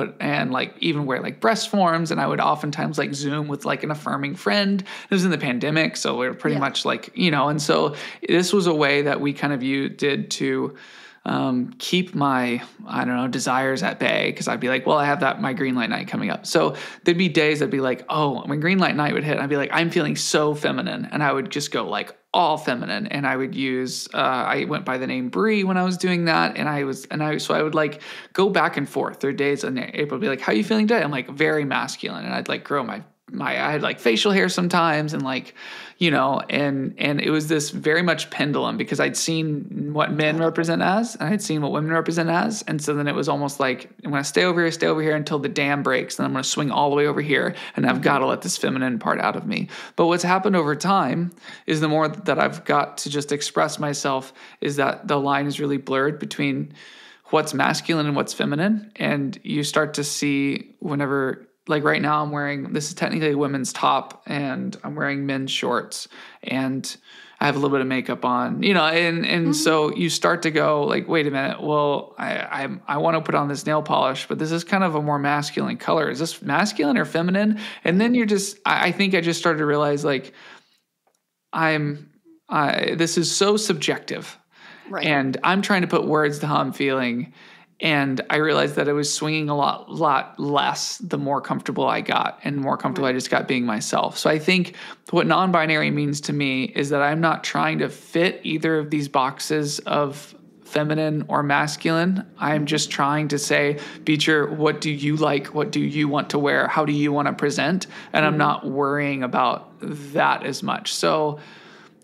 even wear like breast forms. And I would oftentimes like Zoom with like an affirming friend. It was in the pandemic, so we were pretty much like, and so this was a way that we kind of did to keep my, desires at bay. Cause I'd be like, well, I have my green light night coming up. So there'd be days I'd be like, oh, when green light night would hit, I'd be like, I'm feeling so feminine. And I would just go like all feminine. And I would use, I went by the name Brie when I was doing that. So I would like go back and forth. There are days in April would be like, how are you feeling today? I'm like very masculine. And I'd like grow I had like facial hair sometimes and like, and it was this very much pendulum because I'd seen what men represent as, and I'd seen what women represent as. And so then it was almost like, I'm going to stay over here until the dam breaks. And I'm going to swing all the way over here. And I've got to let this feminine part out of me. But what's happened over time is the more that I've got to just express myself is that the line is really blurred between what's masculine and what's feminine. And you start to see whenever, like right now this is technically a women's top and I'm wearing men's shorts and I have a little bit of makeup on, and so you start to go like, wait a minute, well, I want to put on this nail polish, but this is kind of a more masculine color. Is this masculine or feminine? And then I think I just started to realize like, this is so subjective. Right. And I'm trying to put words to how I'm feeling. And I realized that I was swinging a lot less the more comfortable I got and more comfortable I just got being myself. So I think what non-binary means to me is that I'm not trying to fit either of these boxes of feminine or masculine. I'm just trying to say, Beecher, what do you like? What do you want to wear? How do you want to present? And I'm not worrying about that as much. So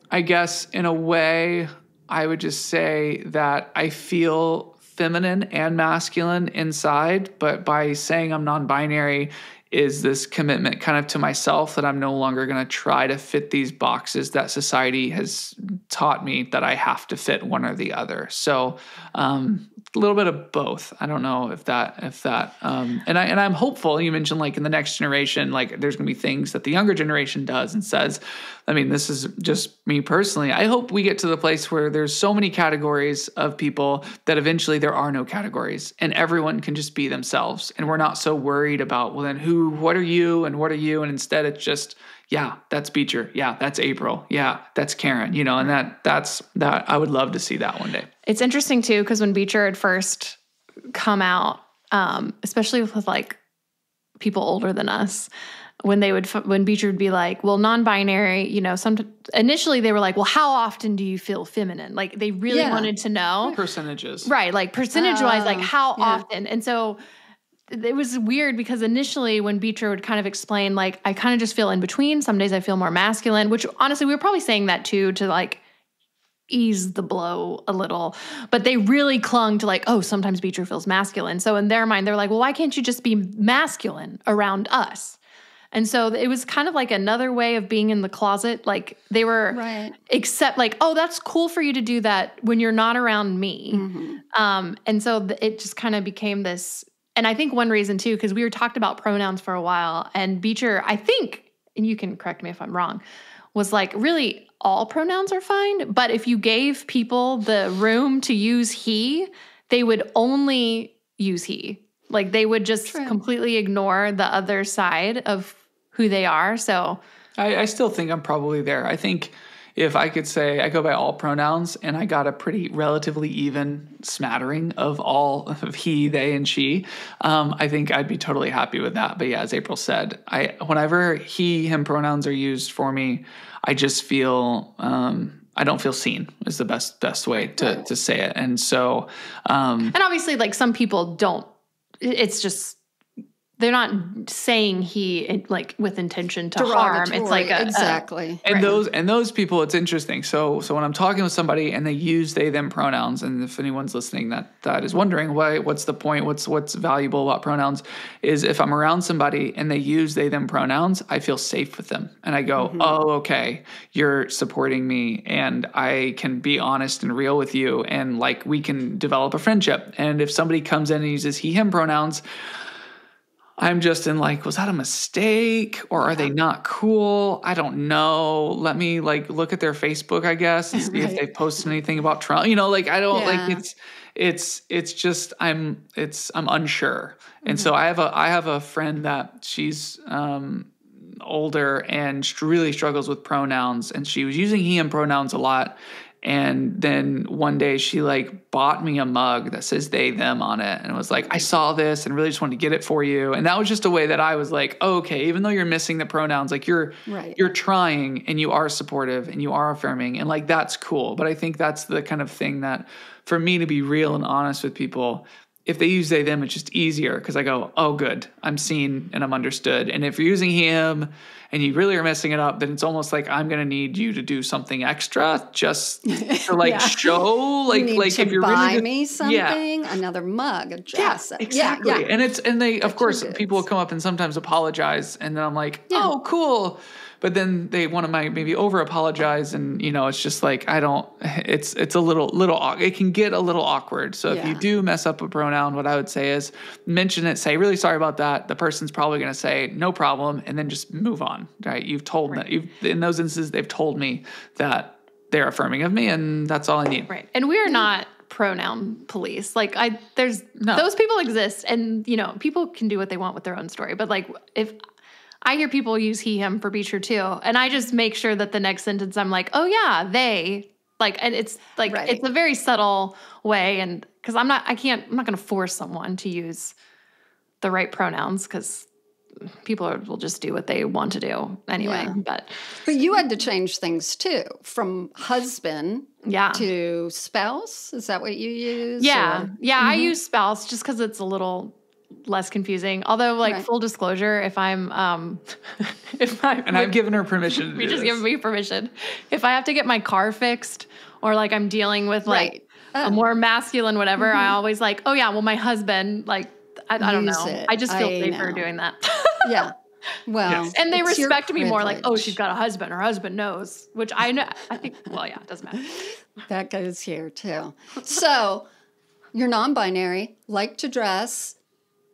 I guess in a way, I would just say that I feel feminine and masculine inside, but by saying I'm non-binary is this commitment kind of to myself that I'm no longer going to try to fit these boxes that society has taught me that I have to fit one or the other. So a little bit of both. I don't know if that, and I'm hopeful. You mentioned like in the next generation, like there's going to be things that the younger generation does and says. I mean, this is just me personally. I hope we get to the place where there's so many categories of people that eventually there are no categories and everyone can just be themselves. And we're not so worried about, well, then what are you and what are you? And instead it's just, yeah, that's Beecher. Yeah, that's April. Yeah, that's Karen, and that's I would love to see that one day. It's interesting too, because when Beecher had first come out, especially with like people older than us, when Beecher would be like, well, non-binary, initially they were like, well, how often do you feel feminine? Like they really wanted to know. Percentages. Right. Like percentage wise, like how often? And so it was weird because initially when Beecher would kind of explain, like, I kind of just feel in between. Some days I feel more masculine, which honestly, we were probably saying that too, to like ease the blow a little, but they really clung to like, oh, sometimes Beecher feels masculine. So in their mind, they're like, well, why can't you just be masculine around us? And so it was kind of like another way of being in the closet. Like they were, except like, oh, that's cool for you to do that when you're not around me. Mm-hmm. And so it just kind of became this. And I think one reason too, because we were talked about pronouns for a while, and Beecher, I think, and you can correct me if I'm wrong, was like, really all pronouns are fine. But if you gave people the room to use he, they would only use he. Like they would just completely ignore the other side of who they are. So I still think I'm probably there. I think if I could say I go by all pronouns and I got a pretty relatively even smattering of all of he, they, and she, I think I'd be totally happy with that. But yeah, as April said, whenever he, him pronouns are used for me, I just feel, I don't feel seen is the best way to say it. And so, and obviously like some people don't, it's just, they don't feel seen. Like they really want to know. Right. Like personally, like some people don't, it's just, they don't feel seen. Like they really want to know. And so, and obviously like some people don't, it's just, they don't feel seen. Like they really want to know. And so, and obviously like some people don't they're not saying he like with intention to harm. It's like exactly. And those people, it's interesting. So when I'm talking with somebody and they use they them pronouns, and if anyone's listening that is wondering what's the point, what's valuable about pronouns, is if I'm around somebody and they use they them pronouns, I feel safe with them, and I go, oh, okay, you're supporting me, and I can be honest and real with you, and like we can develop a friendship. And if somebody comes in and uses he him pronouns, I'm just in like, was that a mistake, or are they not cool? I don't know. Let me like look at their Facebook, I guess, and see if they've posted anything about Trump. You know, like I don't like it's just I'm unsure. And so I have a friend that she's older and really struggles with pronouns, and she was using he him pronouns a lot. And then one day she like bought me a mug that says they, them on it. And it was like, I saw this and really just wanted to get it for you. And that was just a way that I was like, oh, okay, even though you're missing the pronouns, like you're trying and you are supportive and you are affirming, and like, that's cool. But I think that's the kind of thing that for me to be real and honest with people, if they use they, them, it's just easier because I go, oh, good, I'm seen and I'm understood. And if you're using him and you really are messing it up, then it's almost like I'm going to need you to do something extra just to like show, like if you're buy really me something, another mug, a dress. Yeah, exactly. Yeah. And they, of course, people will come up and sometimes apologize, and then I'm like, oh, cool. But then they want to maybe over apologize, and you know, it's just like it's a little it can get a little awkward. So if you do mess up a pronoun, what I would say is mention it, say really sorry about that. The person's probably going to say no problem, and then just move on. Right? You've told that in those instances they've told me that they're affirming of me, and that's all I need. Right. And we are not pronoun police. Like those people exist, and you know, people can do what they want with their own story. But like if I hear people use he, him for be sure too. And I just make sure that the next sentence I'm like, oh yeah, they, like, and it's like, it's a very subtle way. And cause I'm not going to force someone to use the right pronouns, cause people will just do what they want to do anyway. Yeah. But you had to change things too, from husband to spouse. Is that what you use? Yeah. Or? Yeah. I use spouse just cause it's a little less confusing. Although, like, full disclosure, if I'm and I've given her permission to do just given me permission. If I have to get my car fixed, or like I'm dealing with like a more masculine whatever, I always like, oh yeah, well my husband, like I don't know. I just feel safer doing that. Yeah. Well, and they respect me more. Like, oh, she's got a husband. Her husband knows, which I know. I think. Well, yeah, it doesn't matter. That goes here too. So, you're non-binary, like to dress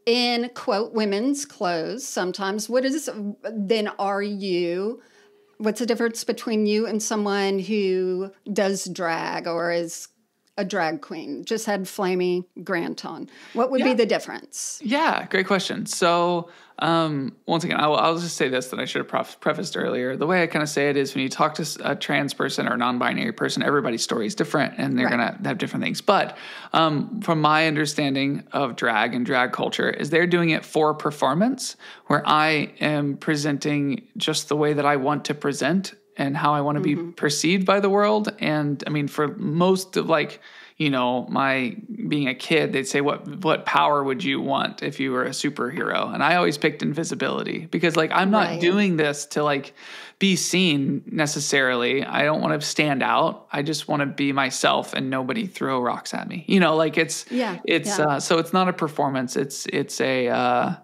in, quote, women's clothes sometimes. What's the difference between you and someone who does drag or is a drag queen, just had Flamey Grant on? What would be the difference? Yeah, great question. So once again, I'll just say this that I should have prefaced earlier. The way I kind of say it is when you talk to a trans person or a non-binary person, everybody's story is different and they're going to have different things. But from my understanding of drag and drag culture is they're doing it for performance, where I am presenting just the way that I want to present and how I want to be perceived by the world. And I mean, for most of my being a kid, they'd say, what power would you want if you were a superhero? And I always picked invisibility because I'm not doing this to be seen necessarily. I don't want to stand out. I just want to be myself and nobody throw rocks at me. So it's not a performance. It's a,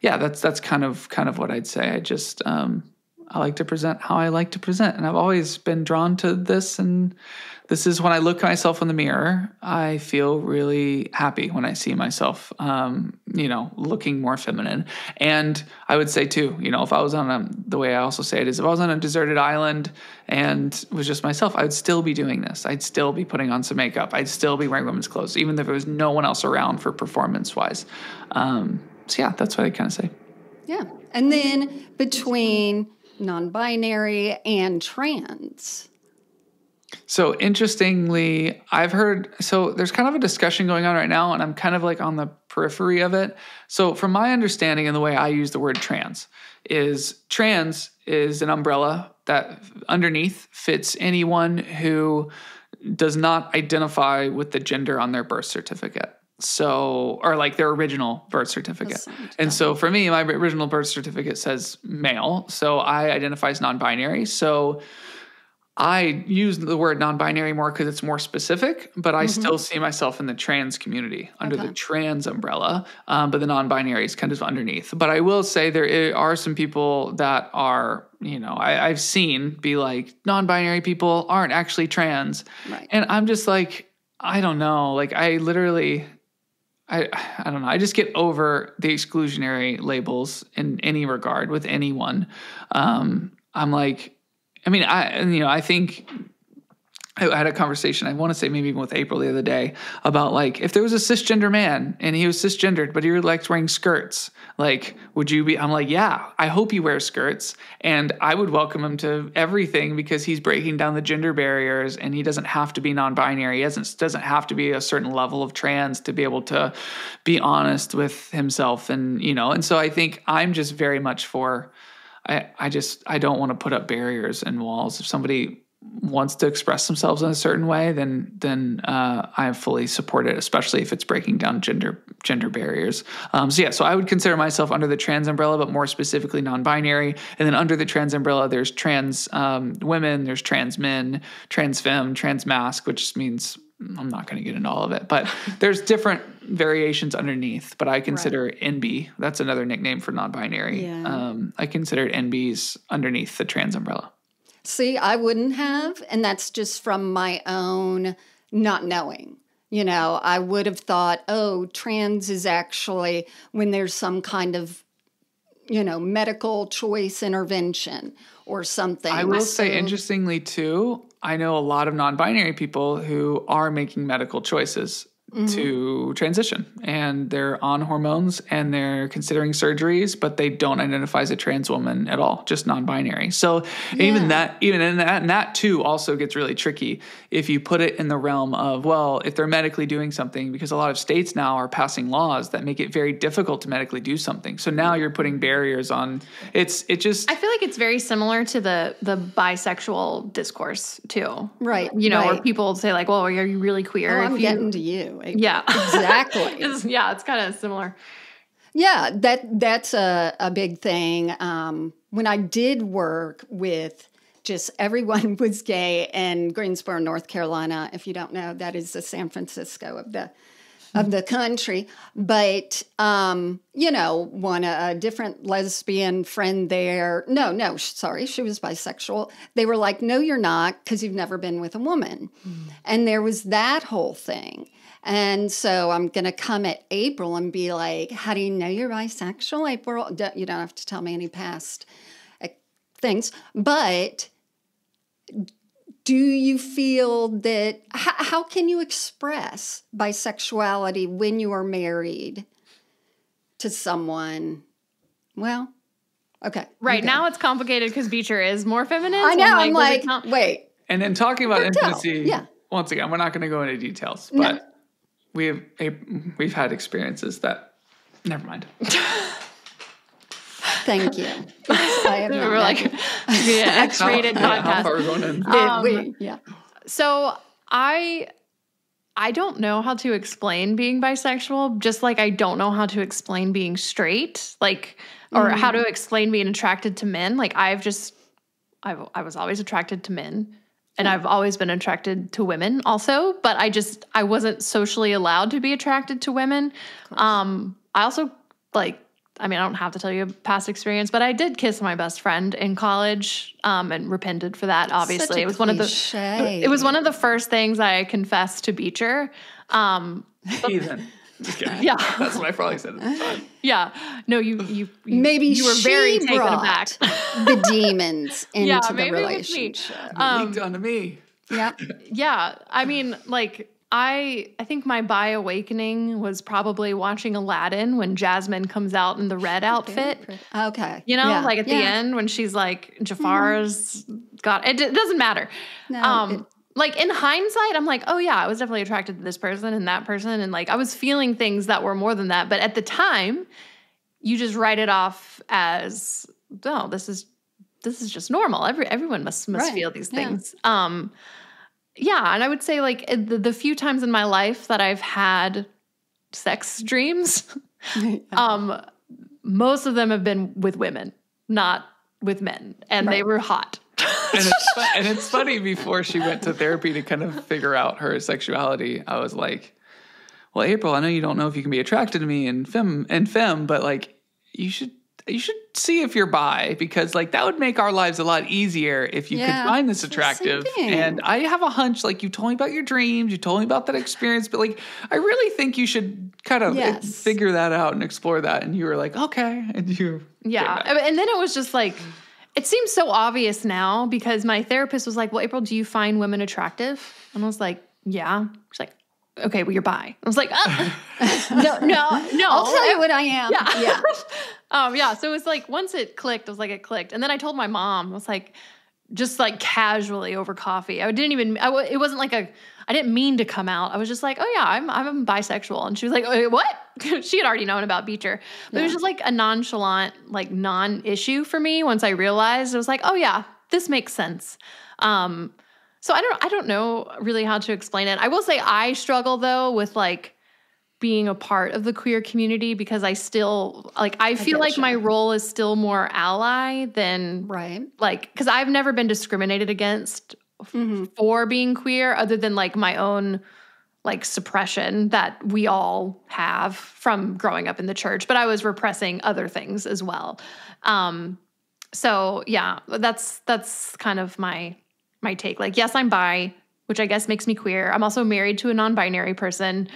that's kind of what I'd say. I just, I like to present how I like to present. And I've always been drawn to this. And this is when I look at myself in the mirror, I feel really happy when I see myself, looking more feminine. And I would say too, if I was the way I also say it is, if I was on a deserted island and was just myself, I would still be doing this. I'd still be putting on some makeup. I'd still be wearing women's clothes, even if there was no one else around for performance wise. That's what I kind of say. Yeah. And then between non-binary and trans. So interestingly, there's kind of a discussion going on right now, and I'm kind of on the periphery of it. So from my understanding and the way I use the word trans is an umbrella that underneath fits anyone who does not identify with the gender on their birth certificate. or like their original birth certificate. And so for me, my original birth certificate says male. So I identify as non-binary. So I use the word non-binary more because it's more specific, but I still see myself in the trans community under the trans umbrella, but the non-binary is kind of underneath. But I will say there are some people that are, I've seen be like, non-binary people aren't actually trans. Right. And I'm just like, I don't know. Like I don't know. I just get over the exclusionary labels in any regard with anyone. I'm like, I think I had a conversation, I want to say maybe even with April the other day, about like, if there was a cisgender man and he was cisgendered, but he likes wearing skirts, like, would you be, I'm like, yeah, I hope he wears skirts, and I would welcome him to everything because he's breaking down the gender barriers, and he doesn't have to be non-binary. He doesn't have to be a certain level of trans to be able to be honest with himself. And so I think I'm just very much for, I don't want to put up barriers and walls. If somebody wants to express themselves in a certain way, then I fully support it, especially if it's breaking down gender barriers. So I would consider myself under the trans umbrella, but more specifically non-binary. And then under the trans umbrella, there's trans women, there's trans men, trans femme, trans masc, which means I'm not going to get into all of it, but there's different variations underneath. But I consider NB, that's another nickname for non-binary. Yeah. I consider NBs underneath the trans umbrella. See, I wouldn't have, and that's just from my own not knowing. I would have thought, trans is actually when there's some kind of, medical choice intervention or something. I will say, interestingly, too, I know a lot of non-binary people who are making medical choices to transition, and they're on hormones and they're considering surgeries, but they don't identify as a trans woman at all, just non-binary. So even in that too also gets really tricky if you put it in the realm of, well, if they're medically doing something, because a lot of states now are passing laws that make it very difficult to medically do something. So now you're putting barriers on. I feel like it's very similar to the bisexual discourse too. Right. Where people say like, well, are you really queer? I'm getting to you. Yeah, exactly. It's kind of similar. Yeah, that's a big thing. When I did work with just everyone was gay in Greensboro, North Carolina. If you don't know, that is the San Francisco of the country. But a different lesbian friend there. No, sorry, she was bisexual. They were like, no, you're not, because you've never been with a woman. And there was that whole thing. And so I'm going to come at April and be like, how do you know you're bisexual, April? You don't have to tell me any past things. But do you feel that, how can you express bisexuality when you are married to someone? Well, okay. Right. Now it's complicated because Beecher is more feminine. I know. I'm like, wait. And then talking about intimacy, once again, we're not going to go into details, but we've had experiences that, never mind. Thank you. I have we're like, X-rated podcast. How far are we going in? So I don't know how to explain being bisexual, just like I don't know how to explain being straight, or how to explain being attracted to men. Like I was always attracted to men. And I've always been attracted to women also, but I wasn't socially allowed to be attracted to women. I also I don't have to tell you a past experience, but I did kiss my best friend in college, and repented for that. Obviously, it was one of the first things I confessed to Beecher. Heathen. Just kidding. Yeah, that's what I probably said at the time. Yeah, no, you were she very taken aback. The demons into the relationship. Leaked onto me. Yeah, yeah. I mean, I think my bi awakening was probably watching Aladdin when Jasmine comes out in the red outfit. Okay. At the end when she's like, Jafar's got it. It doesn't matter. No, in hindsight, I'm like, oh yeah, I was definitely attracted to this person and that person. And I was feeling things that were more than that. But at the time, you just write it off as, oh, this is just normal. Everyone must feel these things. Yeah. And I would say the few times in my life that I've had sex dreams, most of them have been with women, not with men, and they were hot. And it's funny, before she went to therapy to kind of figure out her sexuality, I was like, well, April, I know you don't know if you can be attracted to me in femme, but like you should see if you're bi, because like that would make our lives a lot easier if you could find this attractive. And I have a hunch, like you told me about your dreams, you told me about that experience, but like I really think you should kind of figure that out and explore that. And you were like, okay. And you and then it was just like, it seems so obvious now, because my therapist was like, well, April, do you find women attractive? And I was like, yeah. She's like, okay, well, you're bi. I was like, no. I'll tell you what I am. Yeah. So it was like, once it clicked, I was like, it clicked. And then I told my mom, I was like, just like casually over coffee. It wasn't like I didn't mean to come out. I was just like, oh yeah, I'm bisexual. And she was like, oh, what? She had already known about Beecher. But it was just like a nonchalant, like non-issue for me. Once I realized, it was like, oh yeah, this makes sense. So I don't know really how to explain it. I will say I struggle though with like being a part of the queer community, because I still I feel like my role is still more ally than like, because I've never been discriminated against for being queer, other than like my own like suppression that we all have from growing up in the church, but I was repressing other things as well. So yeah, that's kind of my take. Like, yes, I'm bi, which I guess makes me queer. I'm also married to a non-binary person,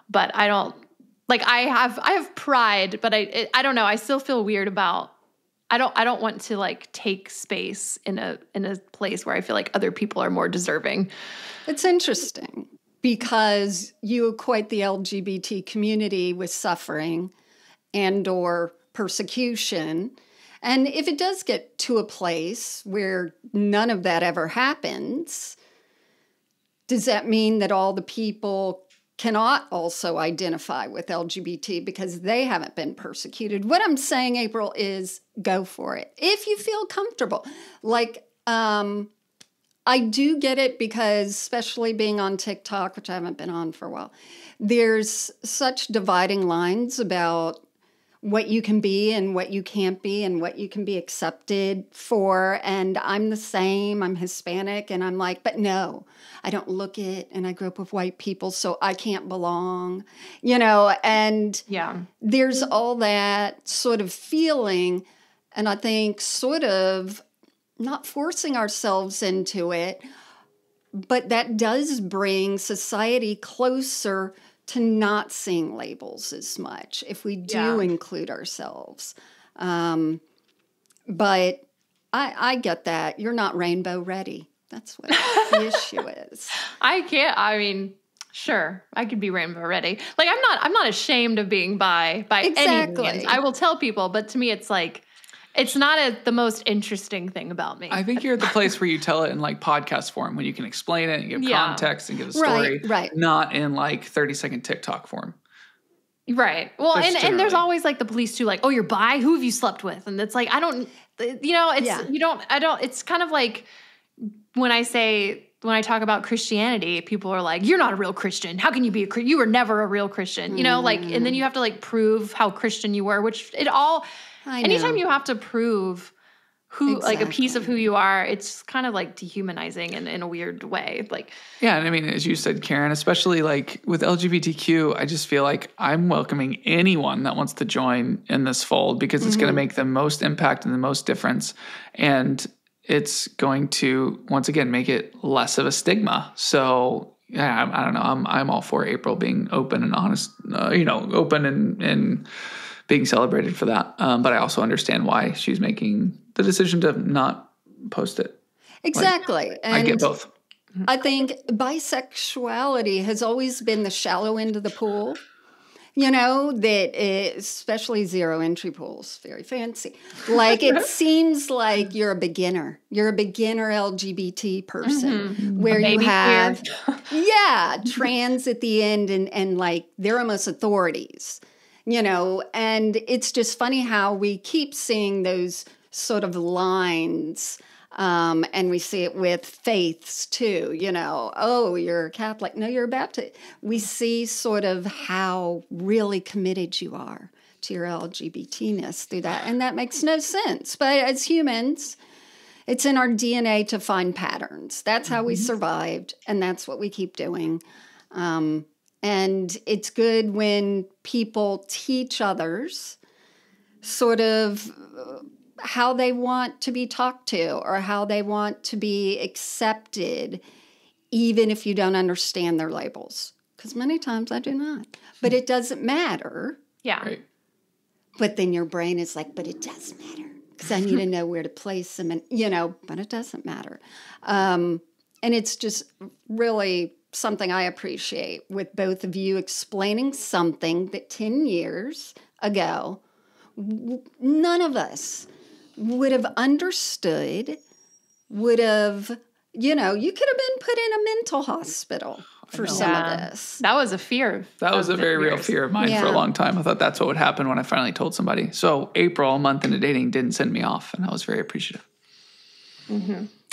but I don't like, I have pride, but I don't know. I still feel weird about, I don't want to like take space in a place where I feel like other people are more deserving. It's interesting because you equate the LGBT community with suffering and or persecution. And if it does get to a place where none of that ever happens, does that mean that all the people cannot also identify with LGBT because they haven't been persecuted? What I'm saying, April, is go for it. If you feel comfortable. Like, I do get it because, especially being on TikTok, which I haven't been on for a while, there's such dividing lines about what you can be and what you can't be and what you can be accepted for. And I'm the same. I'm Hispanic. And I'm like, but no, I don't look it. And I grew up with white people, so I can't belong, and there's all that sort of feeling. And I think sort of not forcing ourselves into it, but that does bring society closer to not seeing labels as much if we do include ourselves. But I get that. You're not rainbow ready. That's what the issue is. Sure, I could be rainbow ready. Like, I'm not ashamed of being bi by any means. I will tell people, but to me it's like, it's not the most interesting thing about me. I think you're at the place where you tell it in like podcast form, when you can explain it and give context and give a story, not in like 30-second TikTok form. Right. Well, and there's always like the police too, like, oh, you're bi? Who have you slept with? And it's like, it's kind of like when I talk about Christianity, people are like, you're not a real Christian. How can you be you were never a real Christian, like, and then you have to like prove how Christian you were, which anytime you have to prove like a piece of who you are, it's kind of like dehumanizing in a weird way. Like, yeah. And I mean, as you said, Karen, especially like with LGBTQ, I just feel like I'm welcoming anyone that wants to join in this fold, because it's going to make the most impact and the most difference. And it's going to, once again, make it less of a stigma. So yeah, I don't know. I'm all for April being open and honest, open and being celebrated for that. But I also understand why she's making the decision to not post it. Exactly. Like, I get both. I think bisexuality has always been the shallow end of the pool. Especially zero entry pools, very fancy. Like, it seems like you're a beginner. You're a beginner LGBT person where you have, trans at the end and like they're almost authorities. And it's just funny how we keep seeing those sort of lines And we see it with faiths too, you know, oh, you're a Catholic. No, you're a Baptist. We see sort of how really committed you are to your LGBT-ness through that. And that makes no sense. But as humans, it's in our DNA to find patterns. That's how we survived, and that's what we keep doing. And it's good when people teach others sort of how they want to be talked to or how they want to be accepted, even if you don't understand their labels. Because many times I do not. But it doesn't matter. Yeah. Right. But then your brain is like, but it does matter. Because I need to know where to place them. And, you know, but it doesn't matter. And it's just really something I appreciate with both of you explaining something that 10 years ago, none of us would have understood, would have, you know, you could have been put in a mental hospital for some of this. That was a fear. That was a very real fear of mine for a long time. I thought that's what would happen when I finally told somebody. So April, a month into dating, didn't send me off, and I was very appreciative.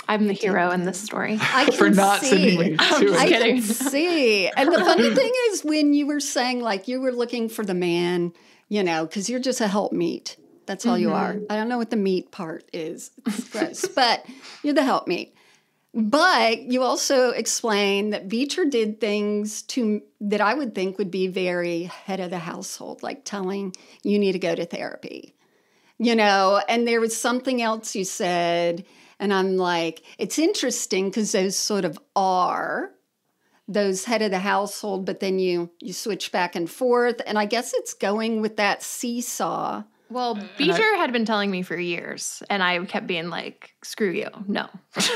I'm the hero in this story. I can For not sending me to it. I can see. And the funny thing is when you were saying, like, you were looking for the man, you know, because you're just a helpmeet. That's all you are. I don't know what the meat part is. It's gross. But you're the helpmeet. But you also explain that Beecher did things that I would think would be very head of the household, like telling you need to go to therapy, you know. And there was something else you said, and I'm like, it's interesting because those sort of are those head of the household, but then you switch back and forth. And I guess it's going with that seesaw. Well, Beecher had been telling me for years, and I kept being like, "Screw you, no."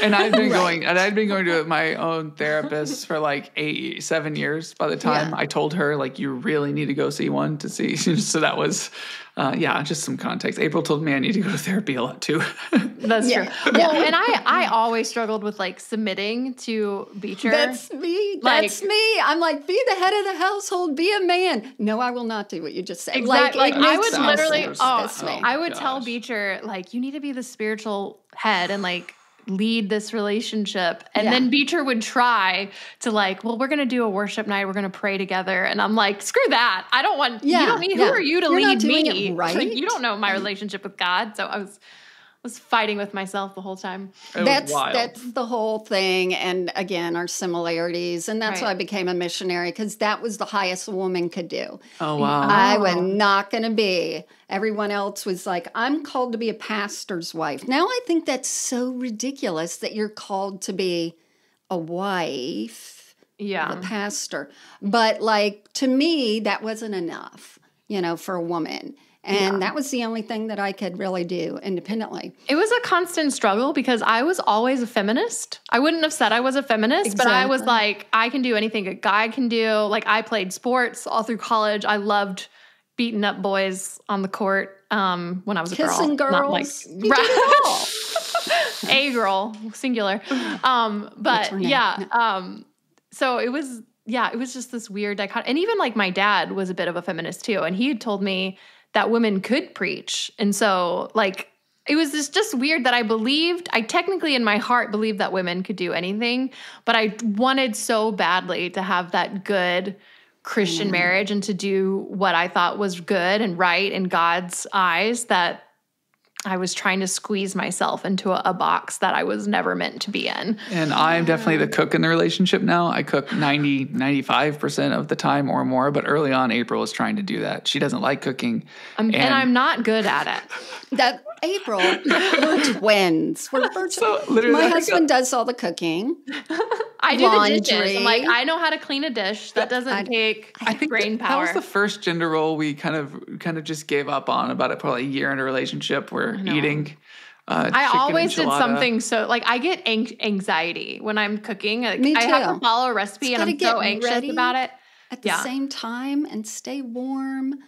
And I'd been going to my own therapist for like 7 years. By the time I told her, like, you really need to go see one to see. So that was, just some context. April told me I need to go to therapy a lot too. That's true. Well, and I always struggled with like submitting to Beecher. That's me. That's me. I'm like, be the head of the household. Be a man. No, I will not do what you just said. Exactly. Like I would literally, I would gosh. tell Beecher, like, you need to be the spiritual head and like lead this relationship. And then Beecher would try to like, well, we're going to do a worship night. We're going to pray together. And I'm like, screw that. I don't want, you don't need, who are you to lead me? Right? Like, you don't know my relationship with God. So I was fighting with myself the whole time. That's the whole thing. And again, our similarities. And that's why I became a missionary, because that was the highest a woman could do. Oh, wow. I was not going to be. Everyone else was like, I'm called to be a pastor's wife. Now I think that's so ridiculous that you're called to be a wife of a pastor. But like, to me, that wasn't enough, you know, for a woman. And that was the only thing that I could really do independently. It was a constant struggle because I was always a feminist. I wouldn't have said I was a feminist, but I was like, I can do anything a guy can do. Like, I played sports all through college. I loved beating up boys on the court when I was a girl. Kissing girls. Not like, you did it all. A girl, singular. So it was just this weird dichotomy. And even like my dad was a bit of a feminist too. And he had told me that women could preach. And so like, it was just weird that I technically in my heart believed that women could do anything, but I wanted so badly to have that good Christian marriage and to do what I thought was good and right in God's eyes that I was trying to squeeze myself into a box that I was never meant to be in. And I'm definitely the cook in the relationship now. I cook 95% of the time or more, but early on, April was trying to do that. She doesn't like cooking. And I'm not good at it. That April, we're twins. We're so literally, my husband does all the cooking. I do the dishes. I'm like, I know how to clean a dish. That doesn't take brain power. That was the first gender role we kind of just gave up on about it, probably a year into a relationship. We're eating I always enchilada. did something so, like, I get anxiety when I'm cooking. Like, Me too. I have to follow a recipe and I'm so anxious about it. At the same time and stay warm.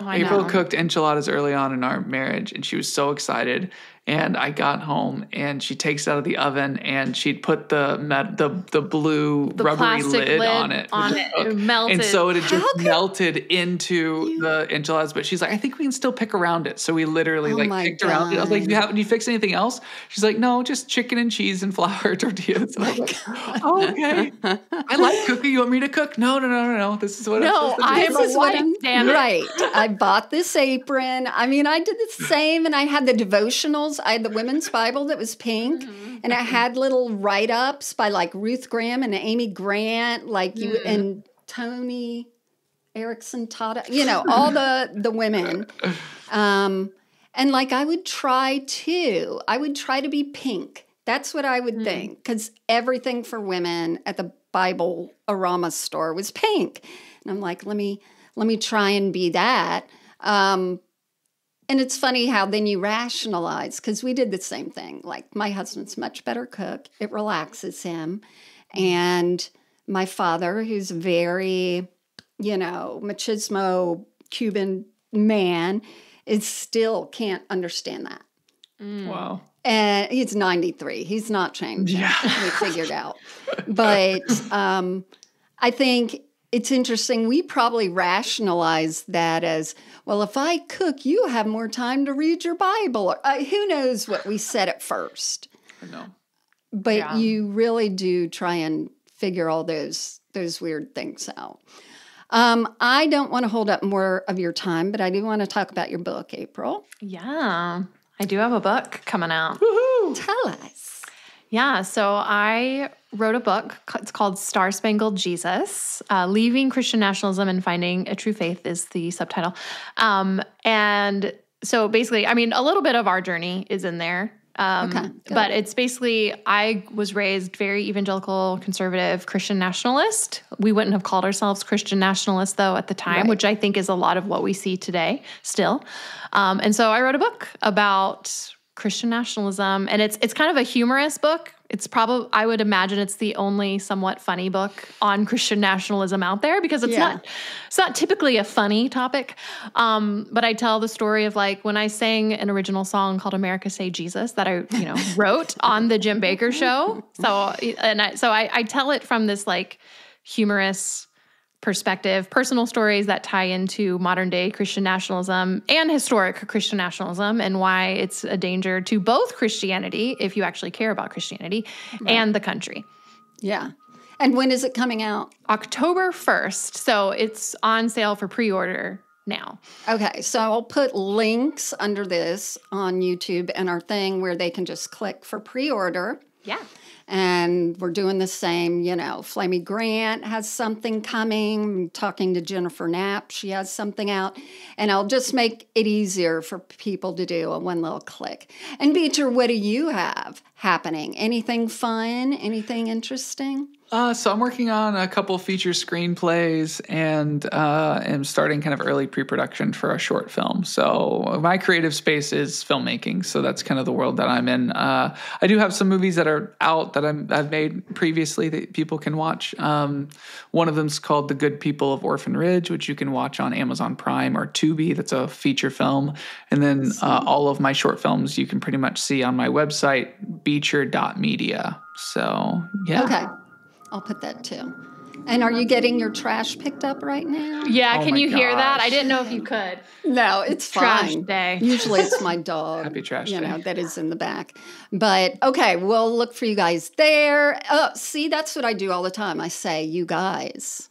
April cooked enchiladas early on in our marriage, and she was so excited. And I got home, and she takes it out of the oven, and she'd put the blue rubbery lid on it. It melted. And so it had just melted into the enchiladas. But she's like, I think we can still pick around it. So we literally picked around it. I was like, do you fix anything else? She's like, no, just chicken and cheese and flour tortillas. And I was like, oh, okay. I like cooking. You want me to cook? No. This is what I'm supposed to do. Right. I bought this apron. I mean, I did the same, and I had the devotionals. I had the Women's Bible that was pink, and I had little write-ups by like Ruth Graham and Amy Grant, and Tony Erickson Tata, all the women. And I would try to be pink. That's what I would think, because everything for women at the Bible Arama store was pink. And I'm like, let me try and be that. And it's funny how then you rationalize, because we did the same thing. Like, my husband's a much better cook. It relaxes him. And my father, who's very, machismo Cuban man, still can't understand that. Wow. And he's 93. He's not changed. Yeah. We figured out. But I think it's interesting. We probably rationalize that as, well, if I cook, you have more time to read your Bible. Who knows what we said at first. I know. But you really do try and figure all those weird things out. I don't want to hold up more of your time, but I do want to talk about your book, April. Yeah. I do have a book coming out. Woohoo! Tell us. Yeah, so I wrote a book. It's called Star Spangled Jesus. Leaving Christian Nationalism and Finding a True Faith is the subtitle. And so basically, I mean, a little bit of our journey is in there. But it's basically, I was raised very evangelical, conservative, Christian nationalist. We wouldn't have called ourselves Christian nationalists, though, at the time, which I think is a lot of what we see today still. And so I wrote a book about Christian nationalism, and it's kind of a humorous book. It's probably, I would imagine it's the only somewhat funny book on Christian nationalism out there, because it's not typically a funny topic. But I tell the story of when I sang an original song called America Say Jesus that I, wrote on the Jim Bakker Show. So I tell it from this humorous perspective, personal stories that tie into modern day Christian nationalism and historic Christian nationalism, and why it's a danger to both Christianity, if you actually care about Christianity, and the country. Yeah. And when is it coming out? October 1st. So it's on sale for pre-order now. Okay. So I'll put links under this on YouTube and our thing where they can just click for pre-order. Yeah. And we're doing the same, Flamey Grant has something coming. I'm talking to Jennifer Knapp. She has something out. And I'll just make it easier for people to do a one little click. And Beecher, what do you have happening? Anything fun? Anything interesting? So I'm working on a couple feature screenplays, and am starting kind of early pre-production for a short film. So my creative space is filmmaking. So that's kind of the world that I'm in. I do have some movies that are out that I've made previously that people can watch. One of them is called The Good People of Orphan Ridge, which you can watch on Amazon Prime or Tubi. That's a feature film. And then all of my short films you can pretty much see on my website, beecher.media. So, yeah. Okay. I'll put that too. And are you getting your trash picked up right now? Yeah, can you hear that? I didn't know if you could. No, it's trash fine. Day. Usually it's my dog. Happy trash day. That is in the back. But okay, we'll look for you guys there. See, that's what I do all the time. I say, you guys.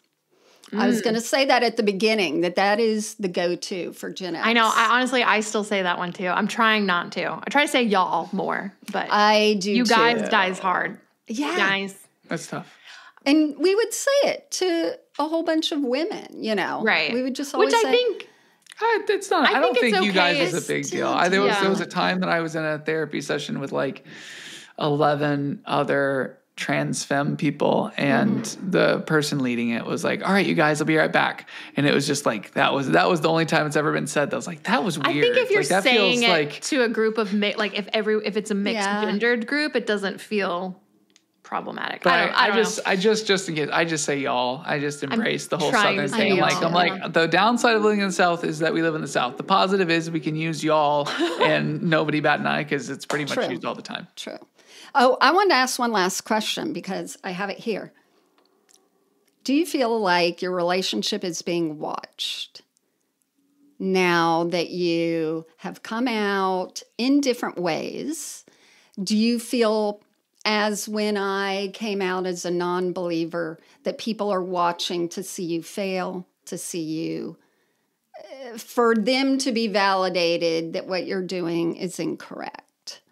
I was going to say that at the beginning, that is the go-to for Gen X. I know. I still say that one too. I'm trying not to. I try to say y'all more, but I do you too. guys dies hard. Yeah. Guys. That's tough. And we would say it to a whole bunch of women, Right. We would just always say. Which I think. It's not. I don't think you guys is a big deal. There was a time that I was in a therapy session with 11 other trans femme people, and the person leading it was like, "All right, you guys, I'll be right back." And it was just that was the only time it's ever been said. That was that was weird. I think if you're saying it to a group of if it's a mixed gendered group, it doesn't feel problematic. But I don't know. just in case, I just say y'all. I just embrace the whole trying Southern to thing. say I'm y'all. like, the downside of living in the South is that we live in the South. The positive is we can use y'all and nobody bat an eye because it's pretty much True. used all the time. True. Oh, I wanted to ask one last question because I have it here. Do you feel like your relationship is being watched now that you have come out in different ways? Do you feel, as when I came out as a non-believer, that people are watching to see you fail, to see you, for them to be validated that what you're doing is incorrect?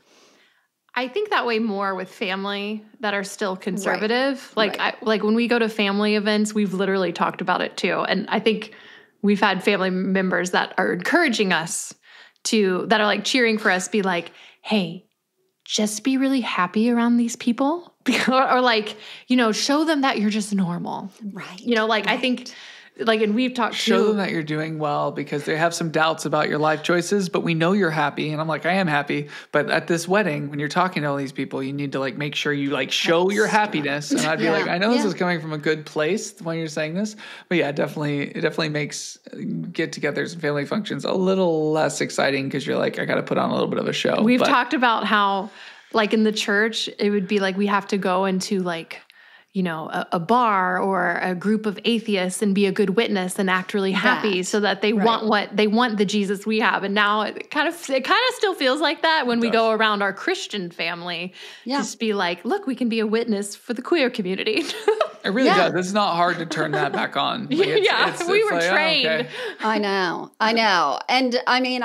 I think that way more with family that are still conservative. Right. Like when we go to family events, we've literally talked about it too. And I think we've had family members that are encouraging us that are like cheering for us, be like, hey, just be really happy around these people. or like, show them that you're just normal. Right. I think, and we've talked Show them that you're doing well because they have some doubts about your life choices, but we know you're happy. And I'm like, I am happy. But at this wedding, when you're talking to all these people, you need to like make sure you like show your happiness. And I'd be like, I know this is coming from a good place when you're saying this, but yeah, it definitely makes get-togethers and family functions a little less exciting because you're like, I got to put on a little bit of a show. We've talked about how, like in the church, it would be like we have to go into like, a bar or a group of atheists and be a good witness and act really happy so that they want the Jesus we have. And now it kind of still feels like that when we go around our Christian family. Just be like, look, we can be a witness for the queer community. It really does. It's not hard to turn that back on. Like we were trained. Oh, okay. I know. And I mean,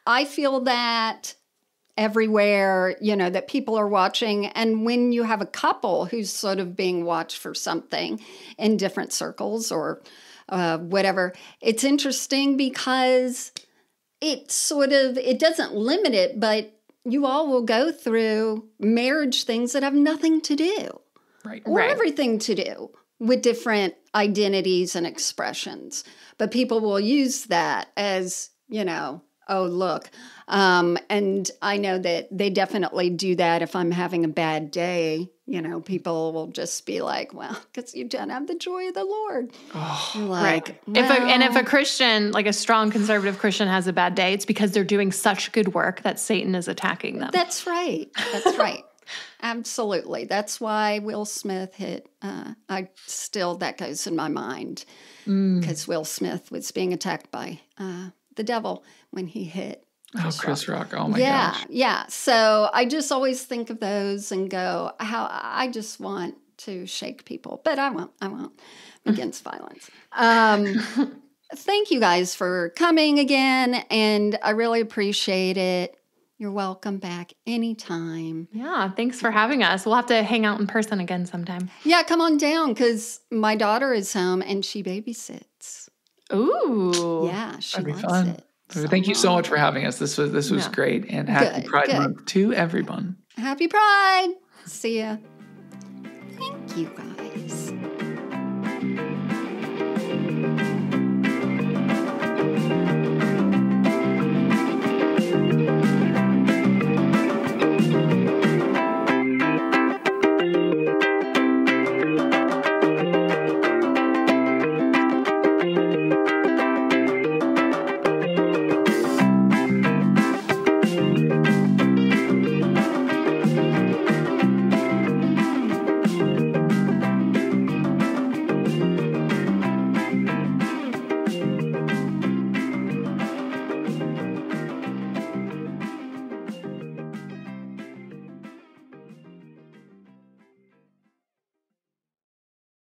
I feel that everywhere, that people are watching. And when you have a couple who's sort of being watched for something in different circles or whatever, it's interesting because it doesn't limit it, but you all will go through marriage things that have nothing to do. Right. Or everything to do with different identities and expressions. But people will use that as, oh, look. And I know that they definitely do that if I'm having a bad day. People will just be like, well, because you don't have the joy of the Lord. Oh, you're like, right. If a Christian, like a strong conservative Christian has a bad day, it's because they're doing such good work that Satan is attacking them. That's right. Absolutely. That's why Will Smith hit, that goes in my mind because Will Smith was being attacked by the devil when he hit Chris Rock. Oh my gosh. Yeah. So I just always think of those and go, how I just want to shake people, but I won't against violence. Thank you guys for coming again. And I really appreciate it. You're welcome back anytime. Yeah. Thanks for having us. We'll have to hang out in person again sometime. Yeah. Come on down because my daughter is home and she babysits. Ooh. Yeah. She That'd be loves fun. it. Thank you so much for having us. This was great. And happy Pride Month to everyone. Happy Pride. See ya. Thank you, guys.